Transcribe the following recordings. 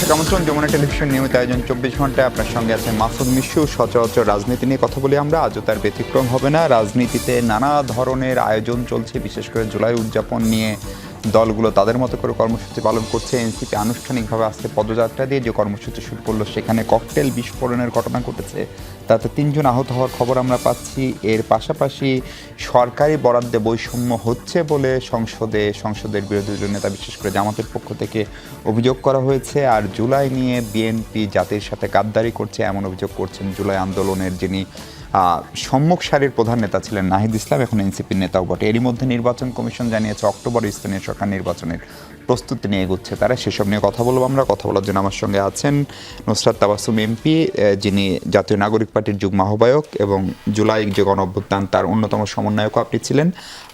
দর্শক আমন্ত্রণ, যমুনা টেলিভিশন নিয়মিত আয়োজন 24 ঘন্টায় আপনার সঙ্গে আছে মাসুদ মিশু। সচরাচর রাজনীতি নিয়ে কথা বলি আমরা, আজও তার ব্যতিক্রম হবে না। রাজনীতিতে নানা ধরনের আয়োজন চলছে, বিশেষ করে জুলাই উদযাপন নিয়ে দলগুলো তাদের মতো করে কর্মসূচি পালন করছে। এনসিপি আনুষ্ঠানিকভাবে আজকে পদযাত্রা দিয়ে যে কর্মসূচি শুরু করলো, সেখানে ককটেল বিস্ফোরণের ঘটনা ঘটেছে, তাতে 3 জন আহত হওয়ার খবর আমরা পাচ্ছি। এর পাশাপাশি সরকারি বরাদ্দে বৈষম্য হচ্ছে বলে সংসদের বিরোধী দলীয় নেতা, বিশেষ করে জামাতের পক্ষ থেকে অভিযোগ করা হয়েছে। আর জুলাই নিয়ে বিএনপি জাতির সাথে গাদ্দারি করছে এমন অভিযোগ করছেন জুলাই আন্দোলনের যিনি সম্মুখ সারির প্রধান নেতা ছিলেন নাহিদ ইসলাম, এখন এনসিপির নেতাও বটে। এরই মধ্যে নির্বাচন কমিশন জানিয়েছে অক্টোবরে স্থানীয় সরকার নির্বাচনের প্রস্তুতি নিয়ে এগোচ্ছে তারা। সেসব নিয়ে কথা বলবো আমরা। কথা বলার জন্য আমার সঙ্গে আছেন নুসরাত তাবাসসুম এমপি, যিনি জাতীয় নাগরিক পার্টির যুগ্ম আহ্বায়ক এবং জুলাই যে গণঅভ্যুত্থান তার অন্যতম সমন্বয়কও আপনি ছিলেন।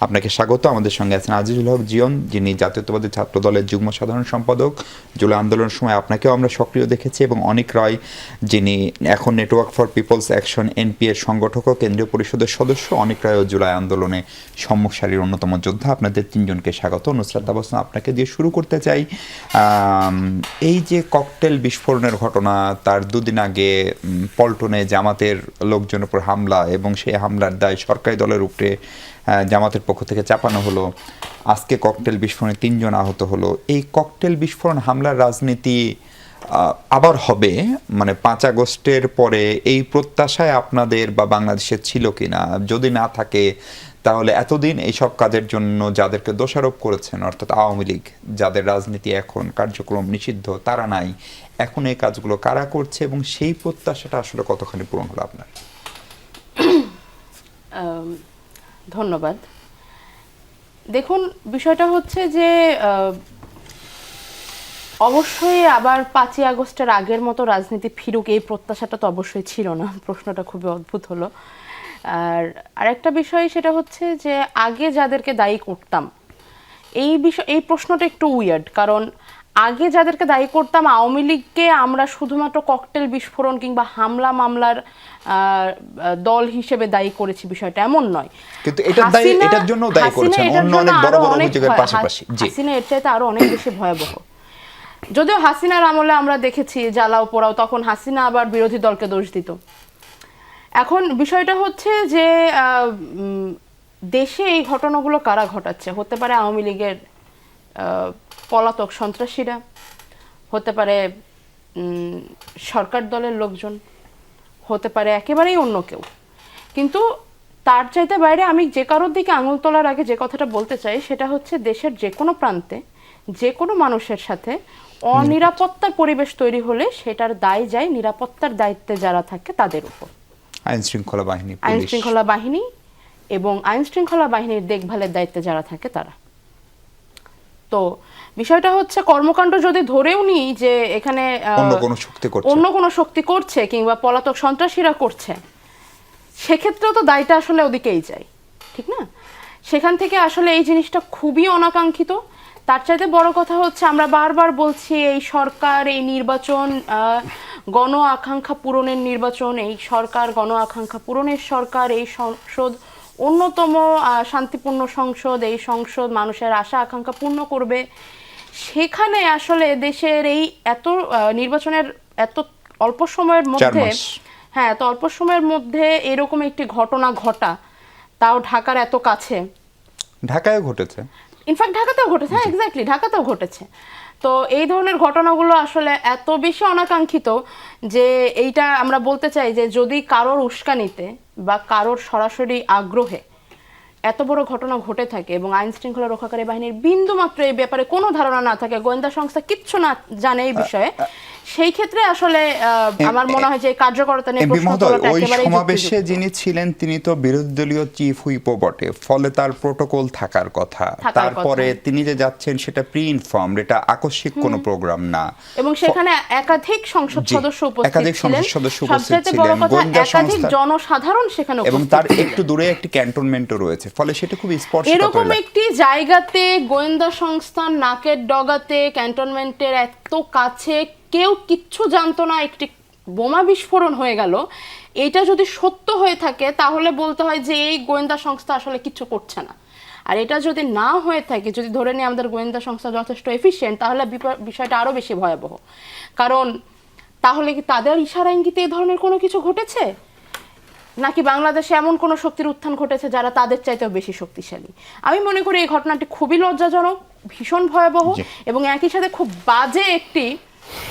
আপনাকে স্বাগত। আমাদের সঙ্গে আছেন আজিজুল হক জিয়ন, যিনি জাতীয়তাবাদী ছাত্র দলের যুগ্ম সাধারণ সম্পাদক। জুলাই আন্দোলনের সময় আপনাকেও আমরা সক্রিয় দেখেছি। এবং অনিক রায়, যিনি এখন network for peoples action NP এর সংগঠক ও কেন্দ্রীয় পরিষদের সদস্য। অনিক রায় ও জুলাই আন্দোলনে সম্মুখ সারির অন্যতম যোদ্ধা। আপনাদের 3 জনকে স্বাগত। নুসরাত তাবাসসুম, আপনাকে দিয়ে শুরু করতে চাই। এই যে ককটেল বিস্ফোরণের ঘটনা, তার 2 দিন আগে পল্টনে জামাতের লোকজনের উপর হামলা এবং সেই হামলার দায় সরকারি দলের উপরে জামাতের পক্ষ থেকে চাপানো হলো। আজকে ককটেল বিস্ফোরণে 3 জন আহত হলো। এই ককটেল বিস্ফোরণ হামলার রাজনীতি আবার হবে, মানে 5 আগস্টের পরে এই প্রত্যাশায় আপনাদের বা বাংলাদেশের ছিল কিনা? যদি না থাকে তাহলে এতদিন এইসব কাজের জন্য যাদেরকে দোষারোপ করেছেন, অর্থাৎ আওয়ামী লীগ, যাদের রাজনীতি এখন কার্যক্রম নিষিদ্ধ, তারা নাই, এখন এই কাজগুলো কারা করছে এবং সেই প্রত্যাশাটা আসলে কতখানি পূরণ হলো আপনার? ধন্যবাদ। দেখুন, বিষয়টা হচ্ছে যে অবশ্যই আবার 5ই আগস্টের আগের মতো রাজনীতি ফিরুক, এই প্রত্যাশাটা তো অবশ্যই ছিল না। প্রশ্নটা খুবই অদ্ভুত হলো। আর আরেকটা বিষয় সেটা হচ্ছে যে আগে যাদেরকে দায়ী করতাম, এই প্রশ্নটা একটু উইয়ার্ড, কারণ আগে যাদেরকে দায়ী করতাম আওয়ামী লীগকে আমরা শুধুমাত্র ককটেল বিস্ফোরণ কিংবা হামলা মামলার দল হিসেবে দায়ী করেছি, বিষয়টা এমন নয়। কিন্তু এটার জন্য দায়ী করেছেন অন্য অনেক বড় বড় অভিযোগের পাশাপাশি। হাসিনা এর চাইতে আরো অনেক বেশি ভয়াবহ। যদিও হাসিনার আমলে আমরা দেখেছি জ্বালাও পোড়াও, তখন হাসিনা আবার বিরোধী দলকে দোষ দিত। এখন বিষয়টা হচ্ছে যে দেশে এই ঘটনাগুলো কারা ঘটাচ্ছে? হতে পারে আওয়ামী লীগের পলাতক সন্ত্রাসীরা, হতে পারে সরকার দলের লোকজন, হতে পারে একেবারেই অন্য কেউ। কিন্তু তার চাইতে বাইরে আমি যে কারোর দিকে আঙুল তোলার আগে যে কথাটা বলতে চাই, সেটা হচ্ছে দেশের যে কোনো প্রান্তে যে কোনো মানুষের সাথে অনিরাপত্তার পরিবেশ তৈরি হলে সেটার দায় যায় নিরাপত্তার দায়িত্বে যারা থাকে তাদের উপর। আইন শৃঙ্খলা বাহিনী এবং আইন শৃঙ্খলা বাহিনীর দেখভালের দায়িত্বে যারা থাকে তারা। তো বিষয়টা হচ্ছে কর্মকাণ্ড যদি ধরেও নিই যে এখানে অন্য কোনো শক্তি করছে কিংবা পলাতক সন্ত্রাসীরা করছে, সেক্ষেত্রেও তো দায়টা আসলে ওদিকেই যায়, ঠিক না? সেখান থেকে আসলে এই জিনিসটা খুবই অনাকাঙ্ক্ষিত। তার চাইতে বড় কথা হচ্ছে আমরা বারবার বলছি এই সরকার, এই নির্বাচন গণ আকাঙ্ক্ষা পূরণের নির্বাচন, এই সরকার গণ আকাঙ্ক্ষা পূরণের সরকার, এই সংসদ অন্যতম শান্তিপূর্ণ সংসদ, এই সংসদ মানুষের আশা আকাঙ্ক্ষা পূর্ণ করবে। সেখানে আসলে দেশের এই এত নির্বাচনের এত অল্প সময়ের মধ্যে, হ্যাঁ, এত অল্প সময়ের মধ্যে এরকম একটি ঘটনা ঘটা, তাও ঢাকার এত কাছে, ঢাকায়ও ঘটেছে, ইনফ্যাক্ট ঢাকাতেও ঘটেছে। হ্যাঁ, এক্স্যাক্টলি, ঢাকাতেও ঘটেছে। তো এই ধরনের ঘটনাগুলো আসলে এত বেশি অনাকাঙ্ক্ষিত যে এইটা আমরা বলতে চাই যে যদি কারোর উস্কানিতে বা কারোর সরাসরি আগ্রহে এত বড় ঘটনা ঘটে থাকে এবং আইন শৃঙ্খলা রক্ষাকারী বাহিনীর বিন্দু মাত্র এই ব্যাপারে কোনো ধারণা না থাকে, গোয়েন্দা সংস্থা কিচ্ছু না জানে এই বিষয়ে, সেই ক্ষেত্রে আসলে আমার মনে হয় যে কার্যকরতা নিয়ে প্রশ্ন তোলাটা একেবারেই যুক্তিযুক্ত। সমাবেশে যিনি ছিলেন তিনি তো বিরোধী দলীয় চিফ হুইপও বটে, ফলে তার প্রটোকল থাকার কথা। তারপরে তিনি যে যাচ্ছেন সেটা প্রি ইনফর্মড, এটা আকস্মিক কোনো প্রোগ্রাম না, এবং সেখানে একাধিক সংসদ সদস্য উপস্থিত ছিলেন, সবচেয়ে বড় কথা একাধিক জনসাধারণ সেখানে উপস্থিত, এবং তার একটু দূরে একটি ক্যান্টনমেন্টও রয়েছে, ফলে সেটা খুব স্পর্শকাতর। এরকম একটি জায়গাতে গোয়েন্দা সংস্থার নাকের ডগাতে ক্যান্টনমেন্টের এত কাছে কেউ কিচ্ছু জানতো না, একটি বোমা বিস্ফোরণ হয়ে গেল। এটা যদি সত্য হয়ে থাকে তাহলে বলতে হয় যে এই গোয়েন্দা সংস্থা আসলে কিচ্ছু করছে না। আর এটা যদি না হয়ে থাকে, যদি ধরে নিই আমাদের গোয়েন্দা সংস্থা যথেষ্ট এফিশিয়েন্ট, তাহলে বিষয়টা আরও বেশি ভয়াবহ। কারণ তাহলে কি তাদের ইশারা ইঙ্গিতে এই ধরনের কোনো কিছু ঘটেছে, নাকি বাংলাদেশে এমন কোনো শক্তির উত্থান ঘটেছে যারা তাদের চাইতেও বেশি শক্তিশালী? আমি মনে করি এই ঘটনাটি খুবই লজ্জাজনক, ভীষণ ভয়াবহ, এবং একই সাথে খুব বাজে একটি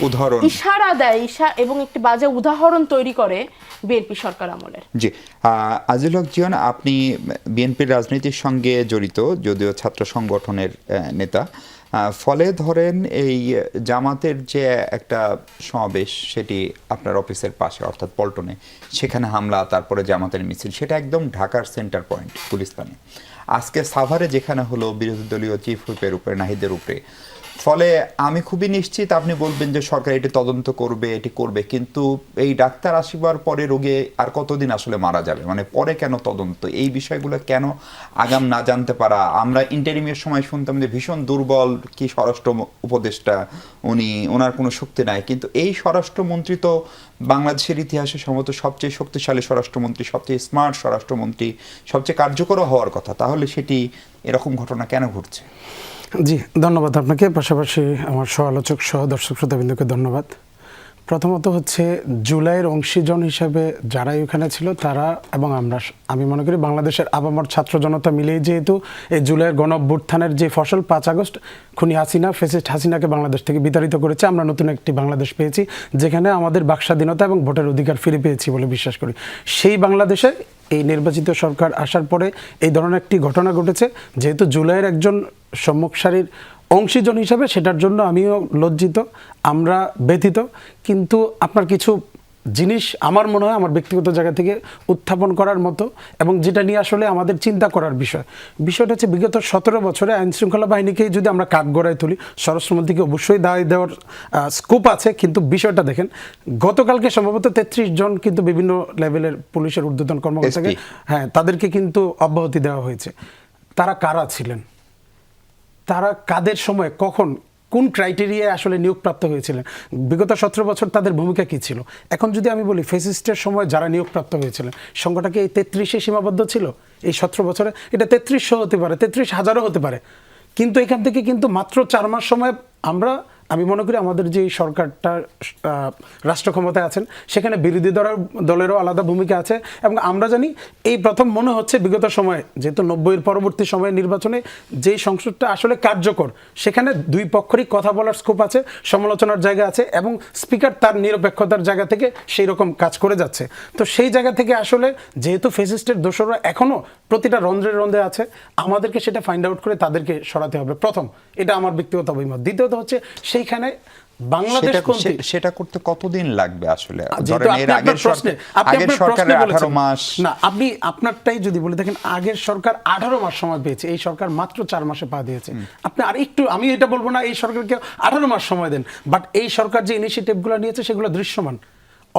উদাহরণ ইশারা দেয় এবং একটি বাজে উদাহরণ তৈরি করে বিএনপি সরকার আমলের। জি, আজিজুল হক জিয়ন, আপনি বিএনপির রাজনীতির সঙ্গে জড়িত, যদিও ছাত্র সংগঠনের নেতা। ফলে ধরেন এই জামাতের যে একটা সমাবেশ, সেটি আপনার অফিসের পাশে অর্থাৎ পল্টনে, সেখানে হামলা, তারপরে জামাতের মিছিল, সেটা একদম ঢাকার সেন্টার পয়েন্ট গুলিস্তানে। আজকে সাভারে যেখানে হলো বিরোধী দলীয় চিফ হুইপের উপরে, নাহিদের উপরে। ফলে আমি খুবই নিশ্চিত আপনি বলবেন যে সরকার এটি তদন্ত করবে, এটি করবে, কিন্তু এই ডাক্তার আসিবার পরে রোগে আর কতদিন আসলে মারা যাবে, মানে পরে কেন তদন্ত, এই বিষয়গুলো কেন আগাম না জানতে পারা? আমরা ইন্টারিমের সময় শুনতাম যে ভীষণ দুর্বল কি স্বরাষ্ট্র উপদেষ্টা, ওনার কোনো শক্তি নাই, কিন্তু এই স্বরাষ্ট্রমন্ত্রী তো বাংলাদেশের ইতিহাসে সম্ভবত সবচেয়ে শক্তিশালী স্বরাষ্ট্রমন্ত্রী, সবচেয়ে স্মার্ট স্বরাষ্ট্রমন্ত্রী, সবচেয়ে কার্যকরও হওয়ার কথা, তাহলে সেটি এরকম ঘটনা কেন ঘটছে? জি, ধন্যবাদ আপনাকে, পাশাপাশি আমার সহ-আলোচক সহ দর্শক শ্রোতাবৃন্দকে ধন্যবাদ। প্রথমত হচ্ছে জুলাইয়ের অংশীজন হিসেবে যারাই ওখানে ছিল তারা এবং আমি মনে করি বাংলাদেশের আপামর ছাত্র জনতা মিলেই যেহেতু এই জুলাইয়ের গণ-অভ্যুত্থানের যে ফসল 5 আগস্ট খুনি হাসিনা, ফ্যাসিস্ট হাসিনাকে বাংলাদেশ থেকে বিতাড়িত করেছে, আমরা নতুন একটি বাংলাদেশ পেয়েছি যেখানে আমাদের বাকস্বাধীনতা এবং ভোটের অধিকার ফিরে পেয়েছি বলে বিশ্বাস করি। সেই বাংলাদেশে এই নির্বাচিত সরকার আসার পরে এই ধরনের একটি ঘটনা ঘটেছে, যেহেতু জুলাইয়ের একজন সম্মুখ সারির অংশীজন হিসাবে সেটার জন্য আমিও লজ্জিত, আমরা ব্যথিত। কিন্তু আপনার কিছু জিনিস আমার মনে হয় আমার ব্যক্তিগত জায়গা থেকে উত্থাপন করার মতো, এবং যেটা নিয়ে আসলে আমাদের চিন্তা করার বিষয়টা হচ্ছে বিগত 17 বছরে আইন শৃঙ্খলা বাহিনীকে যদি আমরা কাঠগড়ায় তুলি, স্বরাষ্ট্রমন্ত্রীকে অবশ্যই দায় দেওয়ার স্কোপ আছে, কিন্তু বিষয়টা দেখেন, গতকালকে সম্ভবত 33 জন কিন্তু বিভিন্ন লেভেলের পুলিশের ঊর্ধ্বতন কর্মকর্তাকে তাদেরকে কিন্তু অব্যাহতি দেওয়া হয়েছে। তারা কারা ছিলেন, তারা কাদের সময় কখন কোন ক্রাইটেরিয়ায় আসলে নিয়োগপ্রাপ্ত হয়েছিলেন, বিগত 17 বছর তাদের ভূমিকা কী ছিল? এখন যদি আমি বলি ফ্যাসিস্টের সময় যারা নিয়োগপ্রাপ্ত হয়েছিলেন, সংখ্যাটা কি এই 33-এ সীমাবদ্ধ ছিল? এই 17 বছরে এটা 3300 হতে পারে, 33,000ও হতে পারে, কিন্তু এখান থেকে কিন্তু মাত্র 4 মাস সময় আমি মনে করি আমাদের যে সরকারটা রাষ্ট্র ক্ষমতায় আছেন সেখানে বিরোধী দলেরও আলাদা ভূমিকা আছে, এবং আমরা জানি এই প্রথম মনে হচ্ছে বিগত সময়ে, যেহেতু 90-এর পরবর্তী সময়ে নির্বাচনে যেই সংসদটা আসলে কার্যকর, সেখানে দুই পক্ষেরই কথা বলার স্কোপ আছে, সমালোচনার জায়গা আছে, এবং স্পিকার তার নিরপেক্ষতার জায়গা থেকে সেই রকম কাজ করে যাচ্ছে। তো সেই জায়গা থেকে আসলে যেহেতু ফ্যাসিস্টের দোসররা এখনও প্রতিটা রন্ধ্রে রন্ধ্রে আছে, আমাদেরকে সেটা ফাইন্ড আউট করে তাদেরকে সরাতে হবে, প্রথম। এটা আমার ব্যক্তিগত অভিমত। দ্বিতীয়ত হচ্ছে সেইখানে বাংলাদেশ সেটা করতে কতদিন লাগবে আসলে? ধরেন এর আগের সরকারের 18 মাস না, আপনি আপনারটাই যদি বলে দেখেন, আগের সরকার 18 মাস সময় পেয়েছে, এই সরকার মাত্র 4 মাসে পা দিয়েছে। আপনি আর একটু, আমি এটা বলবো না এই সরকারকে 18 মাস সময় দেন, বাট এই সরকার যে ইনিশিয়েটিভগুলো নিয়েছে সেগুলো দৃশ্যমান,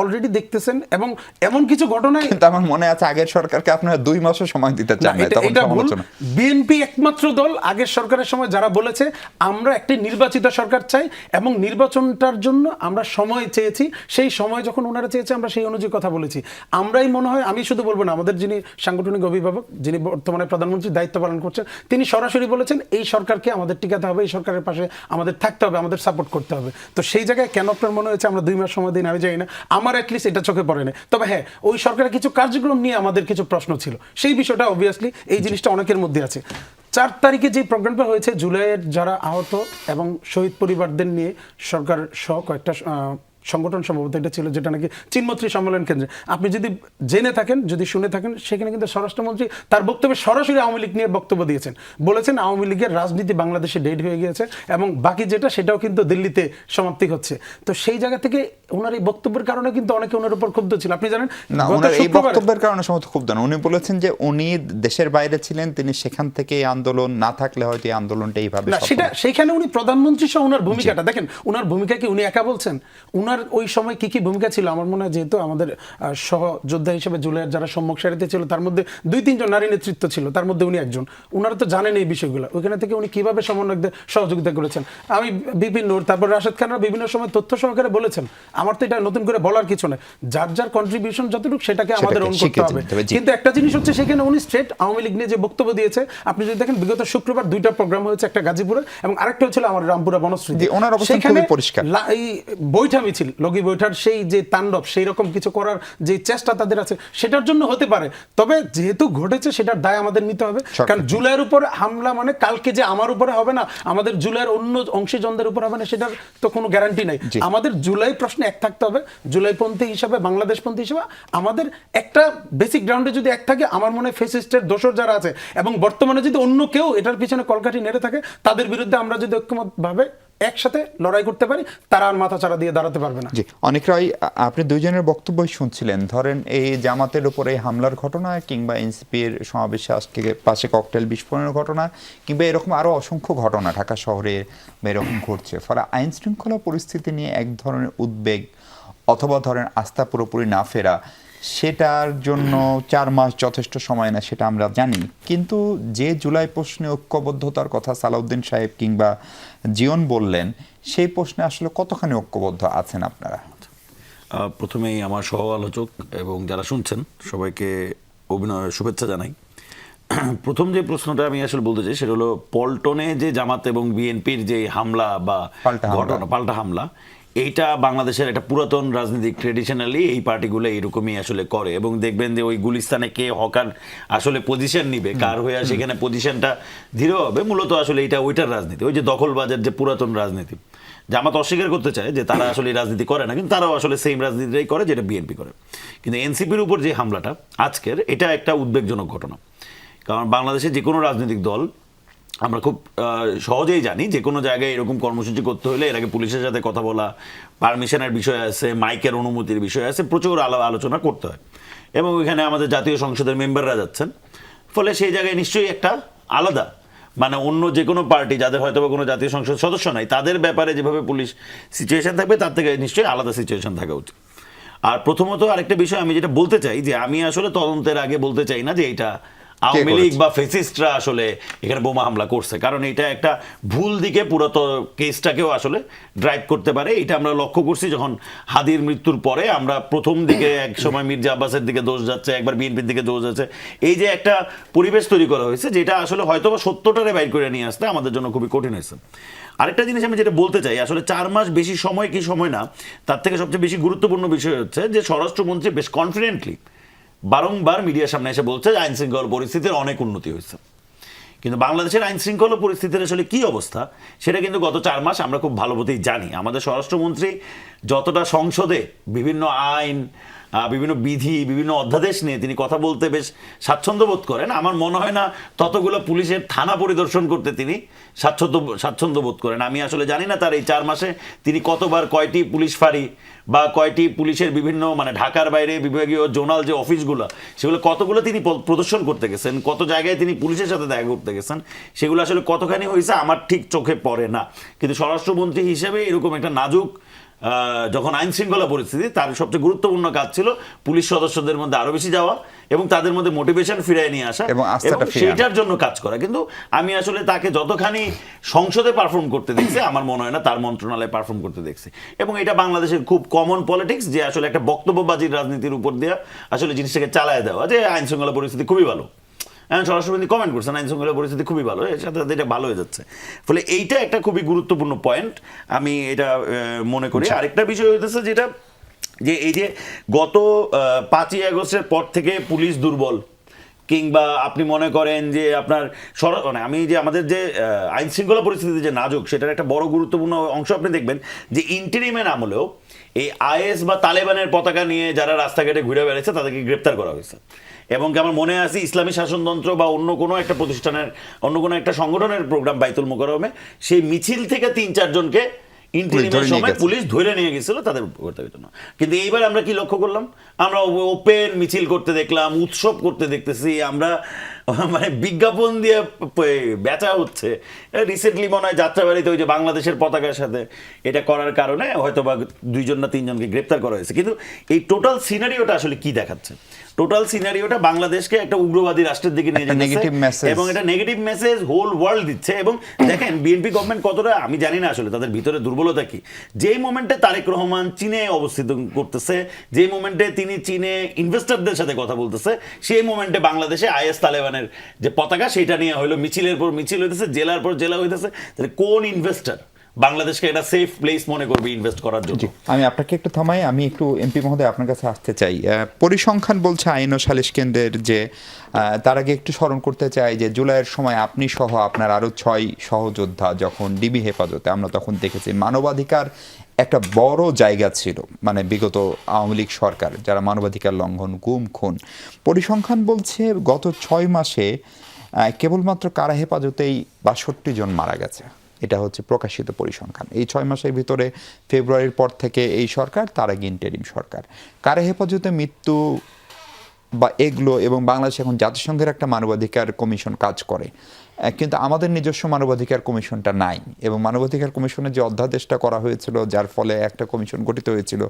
অলরেডি দেখতেছেন, এবং এমন কিছু ঘটনায় কিন্তু আমার মনে আছে আগের সরকারকে আপনারা 2 মাসও সময় দিতে চান না, তখন সমালোচনা। বিএনপি একমাত্র দল আগের সরকারের সময় যারা বলেছে আমরা একটি নির্বাচিত সরকার চাই, এবং নির্বাচনটার জন্য আমরা সময় চেয়েছি, সেই সময় যখন ওনারা চেয়েছে আমরা সেই অনুযায়ী কথা বলেছি। আমরাই মনে হয়, আমি শুধু বলবো না, আমাদের যিনি সাংগঠনিক অভিভাবক, যিনি বর্তমানে প্রধানমন্ত্রীর দায়িত্ব পালন করছেন, তিনি সরাসরি বলেছেন এই সরকারকে আমাদের টিকাতে হবে, এই সরকারের পাশে আমাদের থাকতে হবে, আমাদের সাপোর্ট করতে হবে। তো সেই জায়গায় কেন আপনার মনে হয়েছে আমরা 2 মাস সময় দিই, আমি জানি না, আমার অ্যাটলিস্ট এটা চোখে পড়ে না। তবে হ্যাঁ, ওই সরকারের কিছু কার্যক্রম নিয়ে আমাদের কিছু প্রশ্ন ছিল, সেই বিষয়টা অবভিয়াসলি এই জিনিসটা অনেকের মধ্যে আছে। 4 তারিখে যে প্রোগ্রামটা হয়েছে, জুলাইয়ের যারা আহত এবং শহীদ পরিবারদের নিয়ে সরকার সহ কয়েকটা সংগঠন, সম্ভবত এটা ছিল, যেটা নাকি চিনমৈত্রী সম্মেলন কেন্দ্রে, আপনি যদি জেনে থাকেন, যদি শুনে থাকেন, সেখানে কিন্তু স্বরাষ্ট্রমন্ত্রী তার বক্তব্যে সরাসরি আওয়ামী লীগ নিয়ে বক্তব্য দিয়েছেন, বলেছেন আওয়ামী লীগের রাজনীতি বাংলাদেশে ডেড হয়ে গিয়েছে, এবং বাকি যেটা সেটাও কিন্তু দিল্লিতে সমাপ্তি হচ্ছে। তো সেই জায়গা থেকে ওনার এই বক্তব্যের কারণে কিন্তু অনেকে ওনার উপর ক্ষুব্ধ ছিল। আপনি জানেন না, ওনার এই বক্তব্যের কারণে সমস্ত ক্ষুব্ধ না, উনি বলেছেন যে উনি দেশের বাইরে ছিলেন, তিনি সেখান থেকে এই আন্দোলন না থাকলে হয়তো এই আন্দোলনটা এইভাবে না, সেটা সেইখানে উনি প্রধানমন্ত্রী সহ ওনার ভূমিকাটা দেখেন, ওনার ভূমিকা কি উনি একা বলছেন? ওনার ওনার ওই সময় কি কি ভূমিকা ছিল আমার মনে হয়, যেহেতু আমাদের সহযোদ্ধা হিসেবে জুলাইয়ের যারা সম্মুখ সারিতে ছিল তার মধ্যে 2-3 জন নারী নেতৃত্ব ছিল, তার মধ্যে উনি একজন। ওনারা তো জানেন এই বিষয়গুলো, ওইখানে থেকে উনি কিভাবে সমন্বয়কদের সহযোগিতা করেছেন। আমি বিভিন্ন, তারপর রাশেদ খানরা বিভিন্ন সময় তথ্য সহকারে বলেছেন, আমার তো এটা নতুন করে বলার কিছু নয়, যার যার কন্ট্রিবিউশন যতটুকু সেটাকে আমাদের অন করতে হবে। কিন্তু একটা জিনিস হচ্ছে, সেখানে উনি স্ট্রেট আওয়ামী লীগ নিয়ে যে বক্তব্য দিয়েছে, আপনি যদি দেখেন বিগত শুক্রবার 2টা প্রোগ্রাম হয়েছে, একটা গাজীপুরে এবং আরেকটা হচ্ছিল আমার রামপুরা বনশ্রী। ওনার অবস্থান খুবই পরিষ্কার। এই বৈঠা মিছিল, লগি বৈঠার সেই যে তাণ্ডব, সেই রকম কিছু করার যে চেষ্টা তাদের আছে, সেটার জন্য হতে পারে। তবে যেহেতু ঘটেছে সেটার দায় আমাদের নিতে হবে, কারণ জুলাইয়ের উপর হামলা মানে কালকে যে আমার উপরে হবে না, আমাদের জুলাইয়ের অন্য অংশীজনদের উপর হবে না, সেটার তো কোনো গ্যারান্টি নাই। আমাদের জুলাই প্রশ্নে এক থাকতে হবে, জুলাইপন্থী হিসাবে, বাংলাদেশপন্থী হিসাবে আমাদের একটা বেসিক গ্রাউন্ডে যদি এক থাকে, আমার মনে হয় ফেসিস্টের দোসর যারা আছে এবং বর্তমানে যদি অন্য কেউ এটার পিছনে কলকাঠি নেড়ে থাকে, তাদের বিরুদ্ধে আমরা যদি ঐক্যমতভাবে একসাথে লড়াই করতে পারি, তারা আর মাথা চাড়া দিয়ে দাঁড়াতে পারবে না। জি, অনেকরাই আপনি দুইজনের বক্তব্যই শুনছিলেন। ধরেন এই জামাতের উপরে হামলার ঘটনা, কিংবা এনসিপির সমাবেশে আজকে পাশে ককটেল বিস্ফোরণের ঘটনা, কিংবা এরকম আরো অসংখ্য ঘটনা ঢাকা শহরে এরকম ঘটছে, ফলে আইন শৃঙ্খলা পরিস্থিতি নিয়ে এক ধরনের উদ্বেগ অথবা ধরেন আস্থা পুরোপুরি না ফেরা, সেটার জন্য 4 মাস যথেষ্ট সময় না, সেটা আমরা জানি। কিন্তু যে জুলাই প্রশ্নে ঐক্যবদ্ধতার কথা সালাউদ্দিন সাহেব কিংবা জিয়ন বললেন, সেই প্রশ্নে আসলে কতখানি ঐক্যবদ্ধ আছেন আপনারা? প্রথমেই আমার সহ আলোচক এবং যারা শুনছেন সবাইকে শুভেচ্ছা জানাই। প্রথম যে প্রশ্নটা আমি আসলে বলতে চাই সেটা হলো, পল্টনে যে জামাত এবং বিএনপির যে হামলা বা ঘটনা, পাল্টা হামলা, এইটা বাংলাদেশের একটা পুরাতন রাজনীতিক, ট্রেডিশনালি এই পার্টিগুলো এরকমই আসলে করে। এবং দেখবেন যে ওই গুলিস্তানে কে হকার আসলে পজিশন নিবে, কার হয়ে সেখানে পজিশনটা ধীরে হবে, মূলত আসলে এটা ওইটার রাজনীতি, ওই যে দখলবাজের যে পুরাতন রাজনীতি। জামাত অস্বীকার করতে চায় যে তারা আসলে রাজনীতি করে না, কিন্তু তারাও আসলে সেম রাজনীতিটাই করে যেটা বিএনপি করে। কিন্তু এনসিপির উপর যে হামলাটা আজকের, এটা একটা উদ্বেগজনক ঘটনা। কারণ বাংলাদেশে যে কোনো রাজনৈতিক দল, আমরা খুব সহজেই জানি, যে কোনো জায়গায় এরকম কর্মসূচি করতে হলে এর আগে পুলিশের সাথে কথা বলা, পারমিশনের বিষয় আছে, মাইকের অনুমতির বিষয় আছে, প্রচুর আলোচনা করতে হয়। এবং ওইখানে আমাদের জাতীয় সংসদের মেম্বাররা যাচ্ছেন, ফলে সেই জায়গায় নিশ্চয়ই একটা আলাদা, মানে অন্য যে কোনো পার্টি যাদের হয়তো বা কোনো জাতীয় সংসদ সদস্য নাই, তাদের ব্যাপারে যেভাবে পুলিশ সিচুয়েশন থাকবে, তার থেকে নিশ্চয়ই আলাদা সিচুয়েশন থাকা উচিত। আর প্রথমত আরেকটা বিষয় আমি যেটা বলতে চাই, যে আমি আসলে তদন্তের আগে বলতে চাই না যে এটা আওয়ামী লীগ বা ফেসিস্টরা আসলে এখানে বোমা হামলা করছে, কারণ এটা একটা ভুল দিকে পুরো কেসটাকেও আসলে ড্রাইভ করতে পারে। এটা আমরা লক্ষ্য করছি যখন হাদির মৃত্যুর পরে, আমরা প্রথম দিকে এক সময় মির্জা আব্বাসের দিকে দোষ যাচ্ছে, একবার বিএনপির দিকে দোষ যাচ্ছে, এই যে একটা পরিবেশ তৈরি করা হয়েছে, যেটা আসলে হয়তো বা সত্যটারে বাইর করে নিয়ে আসতে আমাদের জন্য খুবই কঠিন হয়েছে। আরেকটা জিনিস আমি যেটা বলতে চাই, আসলে 4 মাস বেশি সময় কি সময় না, তার থেকে সবচেয়ে বেশি গুরুত্বপূর্ণ বিষয় হচ্ছে যে স্বরাষ্ট্রমন্ত্রী বেশ কনফিডেন্টলি বারংবার মিডিয়ার সামনে এসে বলছে যে আইন শৃঙ্খলা পরিস্থিতির অনেক উন্নতি হয়েছে। কিন্তু বাংলাদেশের আইন শৃঙ্খলা পরিস্থিতির আসলে কি অবস্থা, সেটা কিন্তু গত 4 মাস আমরা খুব ভালো মতোই জানি। আমাদের স্বরাষ্ট্রমন্ত্রী যতটা সংসদে বিভিন্ন আইন, বিভিন্ন বিধি, বিভিন্ন অধ্যাদেশ নিয়ে তিনি কথা বলতে বেশ স্বাচ্ছন্দ্য বোধ করেন, আমার মনে হয় না ততগুলো পুলিশের থানা পরিদর্শন করতে তিনি স্বাচ্ছন্দ্য বোধ করেন। আমি আসলে জানি না তার এই 4 মাসে তিনি কতবার কয়টি পুলিশ ফাঁড়ি বা কয়টি পুলিশের বিভিন্ন, মানে ঢাকার বাইরে বিভাগীয় জোনাল যে অফিসগুলো, সেগুলো কতগুলো তিনি প্রদর্শন করতে গেছেন, কত জায়গায় তিনি পুলিশের সাথে দেখা করতে গেছেন, সেগুলো আসলে কতখানি হয়েছে আমার ঠিক চোখে পড়ে না। কিন্তু স্বরাষ্ট্রমন্ত্রী হিসেবে এরকম একটা নাজুক যখন আইন শৃঙ্খলা পরিস্থিতি, তার সবচেয়ে গুরুত্বপূর্ণ কাজ ছিল পুলিশ সদস্যদের মধ্যে আরো বেশি যাওয়া এবং তাদের মধ্যে মোটিভেশন ফিরিয়ে নিয়ে আসা এবং সেইটার জন্য কাজ করা। কিন্তু আমি আসলে তাকে যতখানি সংসদে পারফর্ম করতে দেখছি, আমার মনে হয় না তার মন্ত্রণালয়ে পারফর্ম করতে দেখছি। এবং এটা বাংলাদেশের খুব কমন পলিটিক্স, যে আসলে একটা বক্তব্যবাজির রাজনীতির উপর দিয়ে আসলে জিনিসটাকে চালায় দেওয়া, যে আইন শৃঙ্খলা পরিস্থিতি খুবই ভালো। স্বরাষ্ট্রমন্ত্রী কমেন্ট করছেন আইন শৃঙ্খলা পরিস্থিতি খুবই ভালো, এর সাথে এটা ভালো হয়ে যাচ্ছে। ফলে এইটা একটা খুবই গুরুত্বপূর্ণ পয়েন্ট, আমি এটা মনে করি। আরেকটা বিষয় হইতেছে যেটা, যে এই যে গত 5ই আগস্টের পর থেকে পুলিশ দুর্বল, কিংবা আপনি মনে করেন যে আপনার মানে আমি যে আমাদের যে আইন শৃঙ্খলা পরিস্থিতি যে নাজুক, সেটার একটা বড় গুরুত্বপূর্ণ অংশ আপনি দেখবেন যে ইন্টারিমের আমলেও এই আইএস বা তালেবানের পতাকা নিয়ে যারা রাস্তাঘাটে ঘুরে বেড়াচ্ছে তাদেরকে গ্রেপ্তার করা হয়েছে। এবং আমার মনে আছে ইসলামী শাসনতন্ত্র বা অন্য কোনো একটা প্রতিষ্ঠানের, অন্য কোনো একটা সংগঠনের প্রোগ্রাম বাইতুল মোকাররমে, সেই মিছিল থেকে 3-4 জনকে ইন্টারিমের সময় পুলিশ ধরে নিয়ে গেছিল তাদের জন্য। কিন্তু এইবার আমরা কি লক্ষ্য করলাম, আমরা ওপেন মিছিল করতে দেখলাম, উৎসব করতে দেখতেছি, আমরা মানে বিজ্ঞাপন দিয়ে বেচা হচ্ছে। রিসেন্টলি মনে হয় যাত্রাবাড়িতে ওই যে বাংলাদেশের পতাকার সাথে এটা করার কারণে হয়তো বা 2 না 3 জনকে গ্রেপ্তার করা হয়েছে। কিন্তু এই টোটাল সিনারিওটা আসলে কি দেখাচ্ছে? টোটাল সিনারিওটা বাংলাদেশকে একটা উগ্রবাদী রাষ্ট্রের দিকে নিয়ে একটা negative যাচ্ছে message। এবং এটা নেগেটিভ মেসেজ হোল ওয়ার্ল্ড দিচ্ছে। এবং দেখেন বিএনপি গভর্নমেন্ট কতটা, আমি জানি না আসলে তাদের ভিতরে দুর্বলতা কি, যেই মোমেন্টে তারেক রহমান চীনে অবস্থিত করতেছে, যেই মোমেন্টে তিনি চীনে ইনভেস্টরদের সাথে কথা বলতেছে, সেই মোমেন্টে বাংলাদেশে আইএস তালেবানের যে পতাকা সেটা নিয়ে হলো মিছিলের পর মিছিল হইতেছে, জেলার পর জেলা হইতেছে। তাহলে কোন ইনভেস্টর বাংলাদেশকে একটা সেফ প্লেস মনে করবে ইনভেস্ট করার জন্য? আমি আপনাকে একটু থামাই, আমি একটু এমপি মহোদয় আপনার কাছে আসতে চাই। পরিসংখ্যান বলছে আইন ও সালিশ কেন্দ্রের যে তার আগে একটু স্মরণ করতে চাই যে জুলাইয়ের সময় আপনি সহ আপনার আরও 6 সহযোদ্ধা যখন ডিবি হেফাজতে, আমরা তখন দেখেছি মানবাধিকার একটা বড় জায়গা ছিল, মানে বিগত আওয়ামী লীগ সরকার যারা মানবাধিকার লঙ্ঘন, গুম, খুন। পরিসংখ্যান বলছে গত 6 মাসে কেবলমাত্র কারা হেফাজতেই 62 জন মারা গেছে। এটা হচ্ছে প্রকাশিত পরিসংখ্যান। এই 6 মাসের ভিতরে ফেব্রুয়ারির পর থেকে এই সরকার, তার আগে ইন্টারিম সরকার। কারা হেফাজতে মৃত্যু বা এগুলো, এবং বাংলাদেশ এখন জাতিসংঘের একটা মানবাধিকার কমিশন কাজ করে, কিন্তু আমাদের নিজস্ব মানবাধিকার কমিশনটা নাই। এবং মানবাধিকার কমিশনের যে অধ্যাদেশটা করা হয়েছিল, যার ফলে একটা কমিশন গঠিত হয়েছিল,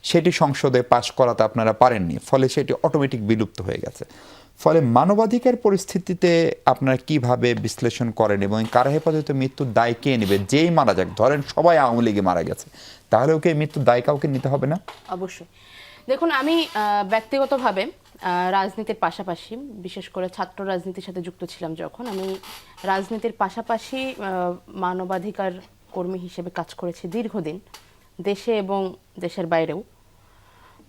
সেটি সংসদে পাশ করাতে আপনারা পারেননি, ফলে সেটি অটোমেটিক বিলুপ্ত হয়ে গেছে। ফলে মানবাধিকার পরিস্থিতিতে আপনারা কিভাবে বিশ্লেষণ করেন এবং কারা হেফাজতে মৃত্যুর দায় কে নেবে? যেই মারা যাক, ধরেন সবাই আওয়ামী লীগে মারা গেছে, তাহলে ওকে মৃত্যুর দায় কাউকে নিতে হবে না? অবশ্যই। দেখুন, আমি ব্যক্তিগতভাবে রাজনীতির পাশাপাশি, বিশেষ করে ছাত্র রাজনীতির সাথে যুক্ত ছিলাম যখন, আমি রাজনীতির পাশাপাশি মানবাধিকার কর্মী হিসেবে কাজ করেছি দীর্ঘদিন, দেশে এবং দেশের বাইরেও।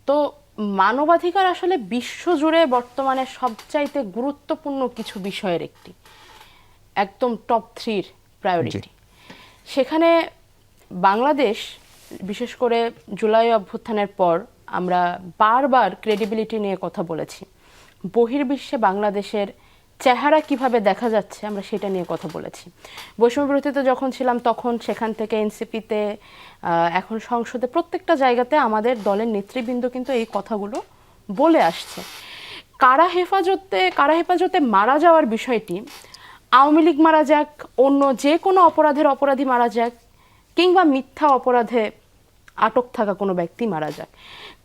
তো মানবাধিকার আসলে বিশ্বজুড়ে বর্তমানে সবচাইতে গুরুত্বপূর্ণ কিছু বিষয়ের একটি, একদম টপ 3 প্রায়োরিটি। সেখানে বাংলাদেশ, বিশেষ করে জুলাই অভ্যুত্থানের পর আমরা বারবার ক্রেডিবিলিটি নিয়ে কথা বলেছি। বহির্বিশ্বে বাংলাদেশের চেহারা কিভাবে দেখা যাচ্ছে আমরা সেটা নিয়ে কথা বলেছি। বৈষম্য বিরোধীতে যখন ছিলাম তখন সেখান থেকে এনসিপিতে, এখন সংসদে, প্রত্যেকটা জায়গাতে আমাদের দলের নেতৃবৃন্দ কিন্তু এই কথাগুলো বলে আসছে। কারা হেফাজতে মারা যাওয়ার বিষয়টি, আওয়ামী লীগ মারা যাক, অন্য যে কোনো অপরাধের অপরাধী মারা যাক, কিংবা মিথ্যা অপরাধে আটক থাকা কোনো ব্যক্তি মারা যাক,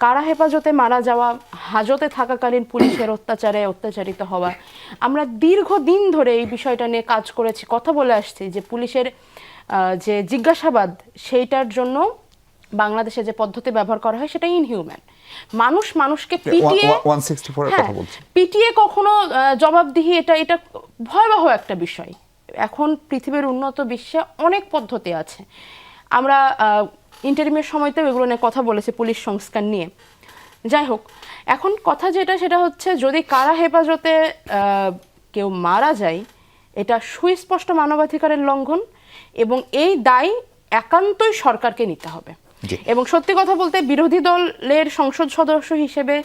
কারা হেফাজতে মারা যাওয়া, হাজতে থাকাকালীন পুলিশের অত্যাচারে অত্যাচারিত হওয়া, আমরা দীর্ঘদিন ধরে এই বিষয়টা নিয়ে কাজ করেছি, কথা বলে আসছি যে পুলিশের যে জিজ্ঞাসাবাদ, সেইটার জন্য বাংলাদেশে যে পদ্ধতি ব্যবহার করা হয় সেটা ইনহিউম্যান। মানুষকে পিটিয়ে 164 এর কথা বলছি, পিটিয়ে কখনো জবাবদিহি, এটা ভয়াবহ একটা বিষয়। এখন পৃথিবীর উন্নত বিশ্বে অনেক পদ্ধতি আছে। আমরা ইন্টারিমের সময়তেও এগুলো নিয়ে কথা বলেছি, পুলিশ সংস্কার নিয়ে। যাই হোক, এখন কথা সেটা হচ্ছে, যদি কারা হেফাজতে কেউ মারা যায়, এটা সুস্পষ্ট মানবাধিকারের লঙ্ঘন এবং এই দায় একান্তই সরকারকে নিতে হবে। এবং সত্যি কথা বলতে বিরোধী দলের সংসদ সদস্য হিসেবে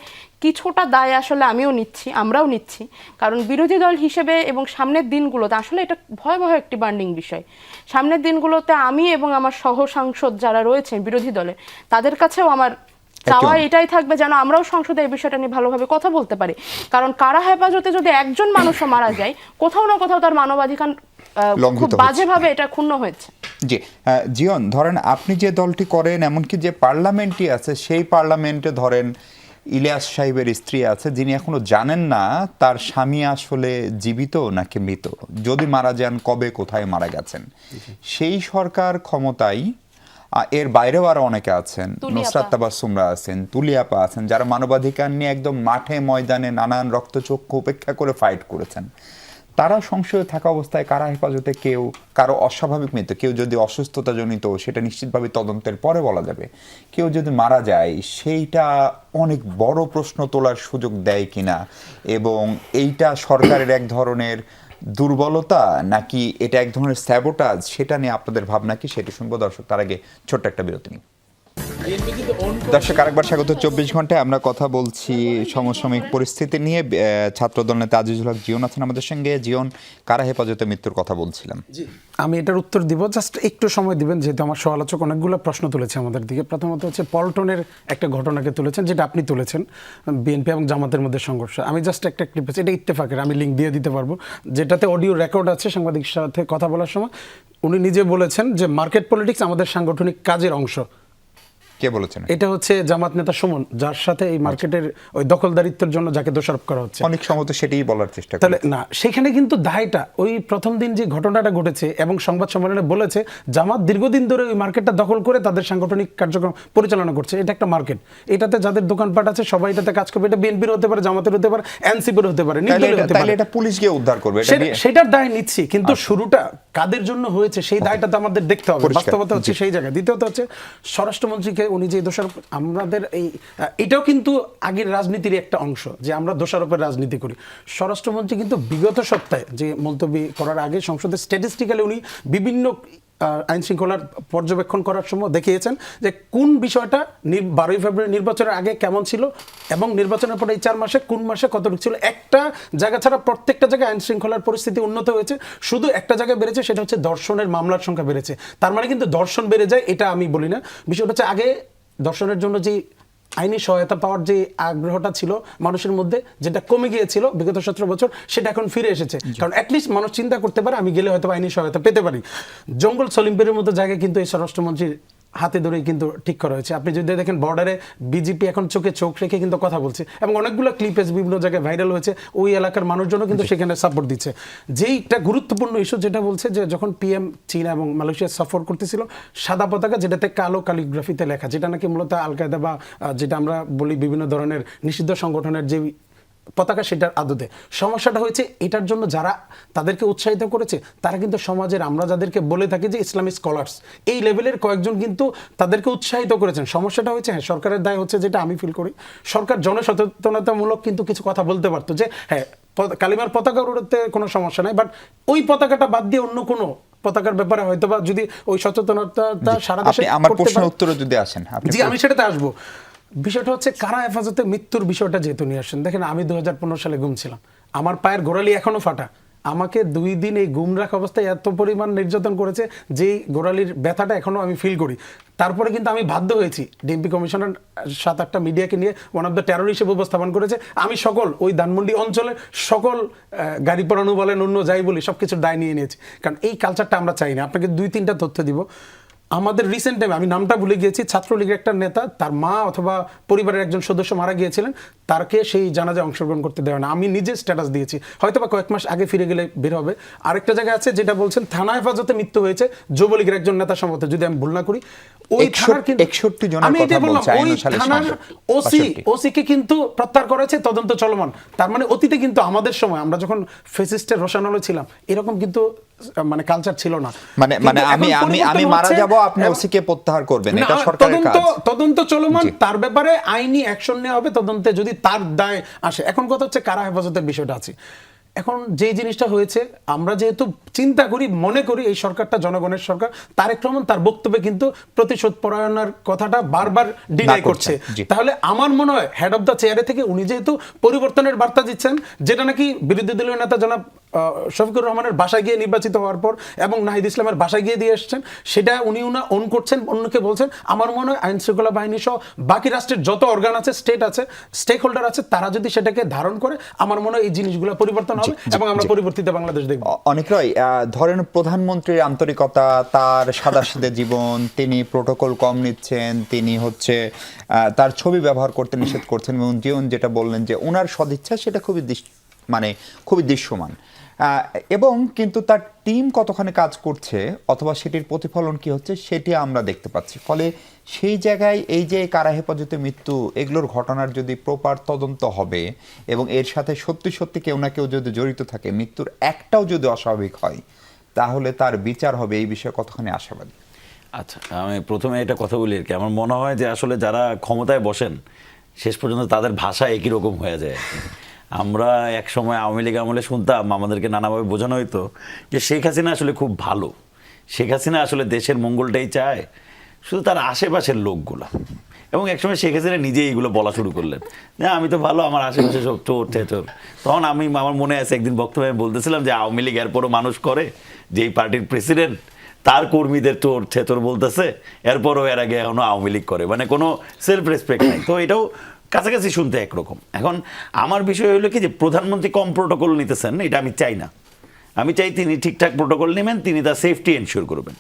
কিছুটা দায় আসলে আমিও নিচ্ছি, আমরাও নিচ্ছি। কারণ বিরোধী দল হিসেবে এবং সামনের দিনগুলোতে আসলে এটা ভয়াবহ একটি বার্নিং বিষয়। সামনের দিনগুলোতে আমি এবং আমার সহ সাংসদ যারা রয়েছেন বিরোধী দলে, তাদের কাছেও আমার চাওয়া এটাই থাকবে যেন আমরাও সংসদে এই বিষয়টা নিয়ে ভালোভাবে কথা বলতে পারি। কারণ কারা হেফাজতে যদি একজন মানুষও মারা যায়, কোথাও না কোথাও তার মানবাধিকার খুব বাজেভাবে এটা ক্ষুণ্ণ হয়েছে। জি, জিয়ন, ধরেন আপনি যে দলটি করেন, এমনকি যে পার্লামেন্টই আছে, সেই পার্লামেন্টে ধরেন ইলিয়াস সাহেবের স্ত্রী আছে, যিনি এখনো জানেন না তার স্বামী আসলে জীবিত নাকি মৃত, যদি মারা যান কবে কোথায় মারা গেছেন। সেই সরকার ক্ষমতায়, এর বাইরেও আরো অনেকে আছেন, নুসরাত তাবাসসুমরা আছেন, তুলিয়াপা আছেন, যারা মানবাধিকার নিয়ে একদম মাঠে ময়দানে নানান রক্তচক্ষু উপেক্ষা করে ফাইট করেছেন। তারা সংসদে থাকা অবস্থায় কারা হেফাজতে কেউ কারো অস্বাভাবিক মৃত্যু, কেউ যদি অসুস্থতাজনিত, সেটা নিশ্চিতভাবে তদন্তের পরে বলা যাবে, কেউ যদি মারা যায়, সেইটা অনেক বড় প্রশ্ন তোলার সুযোগ দেয় কিনা, এবং এইটা সরকারের এক ধরনের দুর্বলতা নাকি এটা এক ধরনের স্যাবোটাজ, সেটা নিয়ে আপনাদের ভাবনা কি, সেটি শুনবো। দর্শক, তার আগে ছোট্ট একটা বিরতি নিই। দর্শক আরেকবার স্বাগত 24 ঘন্টায়। আমরা কথা বলছি সমসাময়িক পরিস্থিতি নিয়ে। ছাত্রদল নেতা আজিজুল হক জিয়ন আছেন আমাদের সঙ্গে। জিয়ন, কারা হেফাজতে মৃত্যুর কথা বলছিলেন? আমি এটার উত্তর দিব, জাস্ট একটু সময় দিবেন, যেহেতু আমার সমালোচক অনেকগুলো প্রশ্ন তুলেছে আমাদের দিকে। প্রথমত হচ্ছে পল্টনের একটা ঘটনাকে তুলেছেন, যেটা আপনি তুলেছেন, বিএনপি এবং জামাতের মধ্যে সংঘর্ষ। আমি জাস্ট একটা ক্লিপ আছে, এটা ইত্তেফাকের, আমি লিঙ্ক দিয়ে দিতে পারবো, যেটাতে অডিও রেকর্ড আছে। সাংবাদিকের সাথে কথা বলার সময় উনি নিজে বলেছেন যে মার্কেট পলিটিক্স আমাদের সাংগঠনিক কাজের অংশ। কে বলেছেন? এটা হচ্ছে জামাত নেতা সুমন, যার সাথে এই মার্কেটের ওই দখলদারিত্বের জন্য যাকে দোষারোপ করা হচ্ছে। অনেক সম্ভবত সেটাই বলার চেষ্টা তাহলে করেন। না, সেখানে কিন্তু দায়টা ওই প্রথম দিন যে ঘটনাটা ঘটেছে এবং সংবাদ সম্মেলনে বলেছে জামাত দীর্ঘদিন ধরে ওই মার্কেটটা দখল করে তাদের সাংগঠনিক কার্যক্রম পরিচালনা করছে। এটা একটা মার্কেট, এটাতে যাদের দোকানপাট আছে সবাই এটাতে কাজ করবে। এটা বিএনপির হতে পারে, জামাতের হতে পারে, এনসিপির হতে পারে, নির্দলীয় হতে পারে। এটা পুলিশ গিয়ে উদ্ধার করবে, এটা সেটার দায় নিচ্ছি, কিন্তু শুরুটা কাদের জন্য হয়েছে সেই দায়টা তো আমাদের দেখতে হবে। পরিষ্কার। বাস্তবতা হচ্ছে সেই জায়গায়। দ্বিতীয়ত হচ্ছে স্বরাষ্ট্রমন্ত্রীকে উনি যে দোষারোপ, আমাদের এটাও কিন্তু আগের রাজনীতির একটা অংশ যে আমরা দোষারোপের রাজনীতি করি। স্বরাষ্ট্রমন্ত্রী কিন্তু বিগত সপ্তাহে যে মুলতবি করার আগে সংসদে স্ট্যাটিস্টিক্যালি উনি বিভিন্ন আইন শৃঙ্খলার পর্যবেক্ষণ করার সময় দেখিয়েছেন যে কোন বিষয়টা 12ই ফেব্রুয়ারি নির্বাচনের আগে কেমন ছিল এবং নির্বাচনের পরে এই 4 মাসে কোন মাসে কতটুকু ছিল। একটা জায়গা ছাড়া প্রত্যেকটা জায়গায় আইন শৃঙ্খলার পরিস্থিতি উন্নত হয়েছে, শুধু একটা জায়গায় বেড়েছে, সেটা হচ্ছে ধর্ষণের মামলার সংখ্যা বেড়েছে। তার মানে কিন্তু ধর্ষণ বেড়ে যায় এটা আমি বলি না। বিষয়টা হচ্ছে আগে ধর্ষণের জন্য যে আইনি সহায়তা পাওয়ার যে আগ্রহটা ছিল মানুষের মধ্যে, যেটা কমে গিয়েছিল বিগত 17 বছর, সেটা এখন ফিরে এসেছে। কারণ অ্যাটলিস্ট মানুষ চিন্তা করতে পারে আমি গেলে হয়তো আইনি সহায়তা পেতে পারি। জঙ্গল সলিমপুরের মতো জায়গায় কিন্তু এই স্বরাষ্ট্রমন্ত্রীর হাতে ধরেই কিন্তু ঠিক করা হয়েছে। আপনি যদি দেখেন বর্ডারে বিজেপি এখন চোখে চোখ রেখে কিন্তু কথা বলছে এবং অনেকগুলো ক্লিপেজ বিভিন্ন জায়গায় ভাইরাল হয়েছে। ওই এলাকার মানুষজনও কিন্তু সেখানে সাপোর্ট দিচ্ছে। যেইটা গুরুত্বপূর্ণ ইস্যু যেটা বলছে যে যখন পিএম চীন এবং মালয়েশিয়া সফর করতেছিল, সাদা পতাকা যেটাতে কালো ক্যালিগ্রাফিতে লেখা, যেটা নাকি মূলত আল কায়দা বা যেটা আমরা বলি বিভিন্ন ধরনের নিষিদ্ধ সংগঠনের যে পতাকা, সেটার আদতে সমস্যাটা হয়েছে। এটার জন্য যারা তাদেরকে উৎসাহিত করেছে তারা কিন্তু সমাজের, আমরা যাদেরকে বলে থাকি যে ইসলামিক স্কলার্স, এই লেভেলের কয়েকজন কিন্তু তাদেরকে উৎসাহিত করেছেন। সমস্যাটা হয়েছে, হ্যাঁ, সরকারের দায় হচ্ছে, যেটা আমি ফিল করি, সরকার জনসচেতনতামূলক কিন্তু কিছু কথা বলতে পারতো যে হ্যাঁ কালিমার পতাকা উড়াতে কোনো সমস্যা নাই, বাট ওই পতাকাটা বাদ দিয়ে অন্য কোনো পতাকার ব্যাপারে হয়তোবা যদি ওই সচেতনতাটা সারা দেশে আমার করতে প্রশ্নের পারে। উত্তরে যদি আসেন আপনি। জি, আমি সেটাতে আসবো। বিষয়টা হচ্ছে কারা হেফাজতে মৃত্যুর বিষয়টা যেহেতু নিয়ে আসছেন, দেখেন আমি 2015 সালে গুম ছিলাম, আমার পায়ের গোড়ালি এখনো ফাটা। আমাকে 2 দিন এই গুম রাখা অবস্থায় এত পরিমাণ নির্যাতন করেছে যে গোড়ালির ব্যথাটা এখনো আমি ফিল করি। তারপরে কিন্তু আমি বাধ্য হয়েছি, ডিএমপি কমিশনার 7-8টা মিডিয়াকে নিয়ে ওয়ান অফ দ্য টেরর হিসেবে উপস্থাপন করেছে। আমি সকল ওই ধানমন্ডি অঞ্চলের সকল গাড়ি পড়ানো বলেন অন্য যাই বলি সব কিছুর দায় নিয়ে নিয়েছি, কারণ এই কালচারটা আমরা চাই না। আপনাকে 2-3টা তথ্য দিব। আমাদের রিসেন্ট টাইমে, আমি নামটা ভুলে গিয়েছি, ছাত্রলীগের একটা নেতা, তার মা অথবা পরিবারের একজন সদস্য মারা গিয়েছিলেন, তারকে সেই জানাজায় অংশগ্রহণ করতে দেওয়া না। আমি নিজে স্ট্যাটাস দিয়েছি, হয়তো বা কয়েক মাস আগে ফিরে গেলে বের হবে। আরেকটা জায়গা আছে যেটা বলছেন থানা হেফাজতে মৃত্যু হয়েছে যুবলীগের একজন নেতা সম্ভবত, যদি আমি ভুল না করি। ওই থানার কিন্তু 61 জনের আমি এটা কথা বললাম, বলছে ওই আইনশালী থানার ওসিকে কিন্তু প্রত্যাহার করেছে, তদন্ত চলমান। তার মানে অতীতে কিন্তু আমাদের সময় আমরা যখন ফেসিস্টের রোশানলে ছিলাম এরকম কিন্তু মানে কালচার ছিল না। মানে কিন্তু এখন আমি পরিবর্তন মারা হচ্ছে যাব, আপনি ওসিকে প্রত্যাহার করবেন, না, এটা সরকারের কাজ। তদন্ত চলমান, জি। তার ব্যাপারে আইনি অ্যাকশন নেওয়া হবে তদন্তে যদি তার দায় আসে। এখন কথা হচ্ছে কারা হেফাজতের বিষয়টা আছে। এখন যে জিনিসটা হয়েছে, আমরা যেহেতু চিন্তা করি, মনে করি এই সরকারটা জনগণের সরকার, তারেক রহমান তার বক্তব্যে কিন্তু প্রতিশোধ পরায়ণের কথাটা বারবার ডিনাই করছে। জি। তাহলে আমার মনে হয় হেড অফ দ্য চেয়ারে থেকে উনি যেহেতু পরিবর্তনের বার্তা দিচ্ছেন, যেটা নাকি বিরোধী দলীয় নেতা জনাব শফিকুর রহমানের বাসায় গিয়ে নির্বাচিত হওয়ার পর এবং নাহিদ ইসলামের বাসায় গিয়ে দিয়ে এসছেন, সেটা উনি অন করছেন, অন্যকে বলছেন। আমার মনে হয় আইন শৃঙ্খলা বাহিনী সহ বাকি রাষ্ট্রের যত অর্গান আছে, স্টেট আছে, স্টেক হোল্ডার আছে, তারা যদি সেটাকে ধারণ করে, আমার মনে হয় এই জিনিসগুলো পরিবর্তন হবে এবং আমরা পরিবর্তিত বাংলাদেশ দেখব। অনেক রায়, ধরেন প্রধানমন্ত্রীর আন্তরিকতা, তার সাদাসিধে জীবন, তিনি প্রোটোকল কম নিচ্ছেন, তিনি হচ্ছে তার ছবি ব্যবহার করতে নিষেধ করছেন, এবং জিয়ন যেটা বললেন যে ওনার সদিচ্ছা, সেটা খুবই দৃশ্যমান। এবং কিন্তু তার টিম কতখানি কাজ করছে অথবা সেটির প্রতিফলন কি হচ্ছে সেটি আমরা দেখতে পাচ্ছি। ফলে সেই জায়গায় এই যে কারা হেফাজতে মৃত্যু, এগুলোর ঘটনার যদি প্রপার তদন্ত হবে এবং এর সাথে সত্যি সত্যি কেউ না কেউ যদি জড়িত থাকে, মৃত্যুর একটাও যদি অস্বাভাবিক হয়, তাহলে তার বিচার হবে, এই বিষয়ে কতখানি আশাবাদী? আচ্ছা, আমি প্রথমে এটা কথা বলি আর কি, আমার মনে হয় যে আসলে যারা ক্ষমতায় বসেন শেষ পর্যন্ত তাদের ভাষা একই রকম হয়ে যায়। আমরা এক সময় আওয়ামী লীগ আমলে শুনতাম, আমাদেরকে নানাভাবে বোঝানো হইতো যে শেখ হাসিনা আসলে খুব ভালো, শেখ হাসিনা আসলে দেশের মঙ্গলটাই চায়, শুধু তার আশেপাশের লোকগুলা। এবং একসময় শেখ হাসিনা নিজেই এগুলো বলা শুরু করলেন যে আমি তো ভালো, আমার আশেপাশে সব চোর ঠেচোর। তখন আমার মনে আছে একদিন বক্তব্যে আমি বলতেছিলাম যে আওয়ামী লীগ এরপরও মানুষ করে, যেই পার্টির প্রেসিডেন্ট তার কর্মীদের চোর ঠেচোর বলতেছে, এরপরও এর আগে এখনো আওয়ামী লীগ করে, মানে কোনো সেলফ রেসপেক্ট নাই। তো এটাও কাছাকাছি শুনতে একরকম। এখন আমার বিষয় হলো কি যে প্রধানমন্ত্রী কম প্রোটোকল নিতেছেন, এটা আমি চাই না। আমি চাই তিনি ঠিকঠাক প্রোটোকল নেবেন, তিনি তার সেফটি এনশিওর করবেন।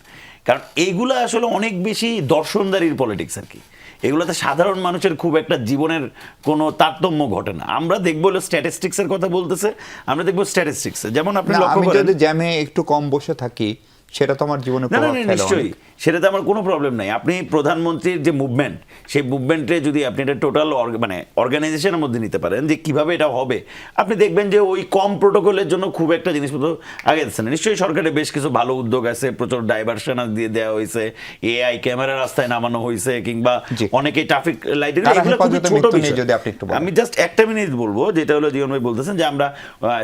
কারণ এইগুলো আসলে অনেক বেশি দর্শনদারির পলিটিক্স আর কি। এগুলোতে সাধারণ মানুষের খুব একটা জীবনের কোনো তারতম্য ঘটে না। আমরা দেখবো হলো স্ট্যাটিস্টিক্সের কথা বলতেছে, আমরা দেখবো স্ট্যাটিস্টিক্সে, যেমন আপনি না, লক্ষ্য আমি করেন যদি জ্যামে একটু কম বসে থাকি সেটা তো আমার জীবনে না না প্রভাব না, ফেলে নিশ্চয়ই অনেক। সেটাতে আমার কোনো প্রবলেম নাই। আপনি প্রধানমন্ত্রীর যে মুভমেন্ট, সেই মুভমেন্টে যদি আপনি এটা টোটাল মানে অর্গানাইজেশনের মধ্যে নিতে পারেন যে কিভাবে এটা হবে, আপনি দেখবেন যে ওই কম প্রোটোকলের জন্য খুব একটা জিনিসপত্র আগে যাচ্ছে না। নিশ্চয়ই সরকারের বেশ কিছু ভালো উদ্যোগ আছে, প্রচুর ডাইভারশন দিয়ে দেওয়া হয়েছে, এআই ক্যামেরা রাস্তায় নামানো হয়েছে, কিংবা জি। অনেকে ট্রাফিক লাইটের, কারা এগুলো খুবই হেফাজতে ছোট মৃত্যু নিয়ে বিষয়। যদি আপনি একটু বলেন। আমি জাস্ট একটা মিনিট বলবো, যেটা হলো জীবন ভাই বলতেছেন যে আমরা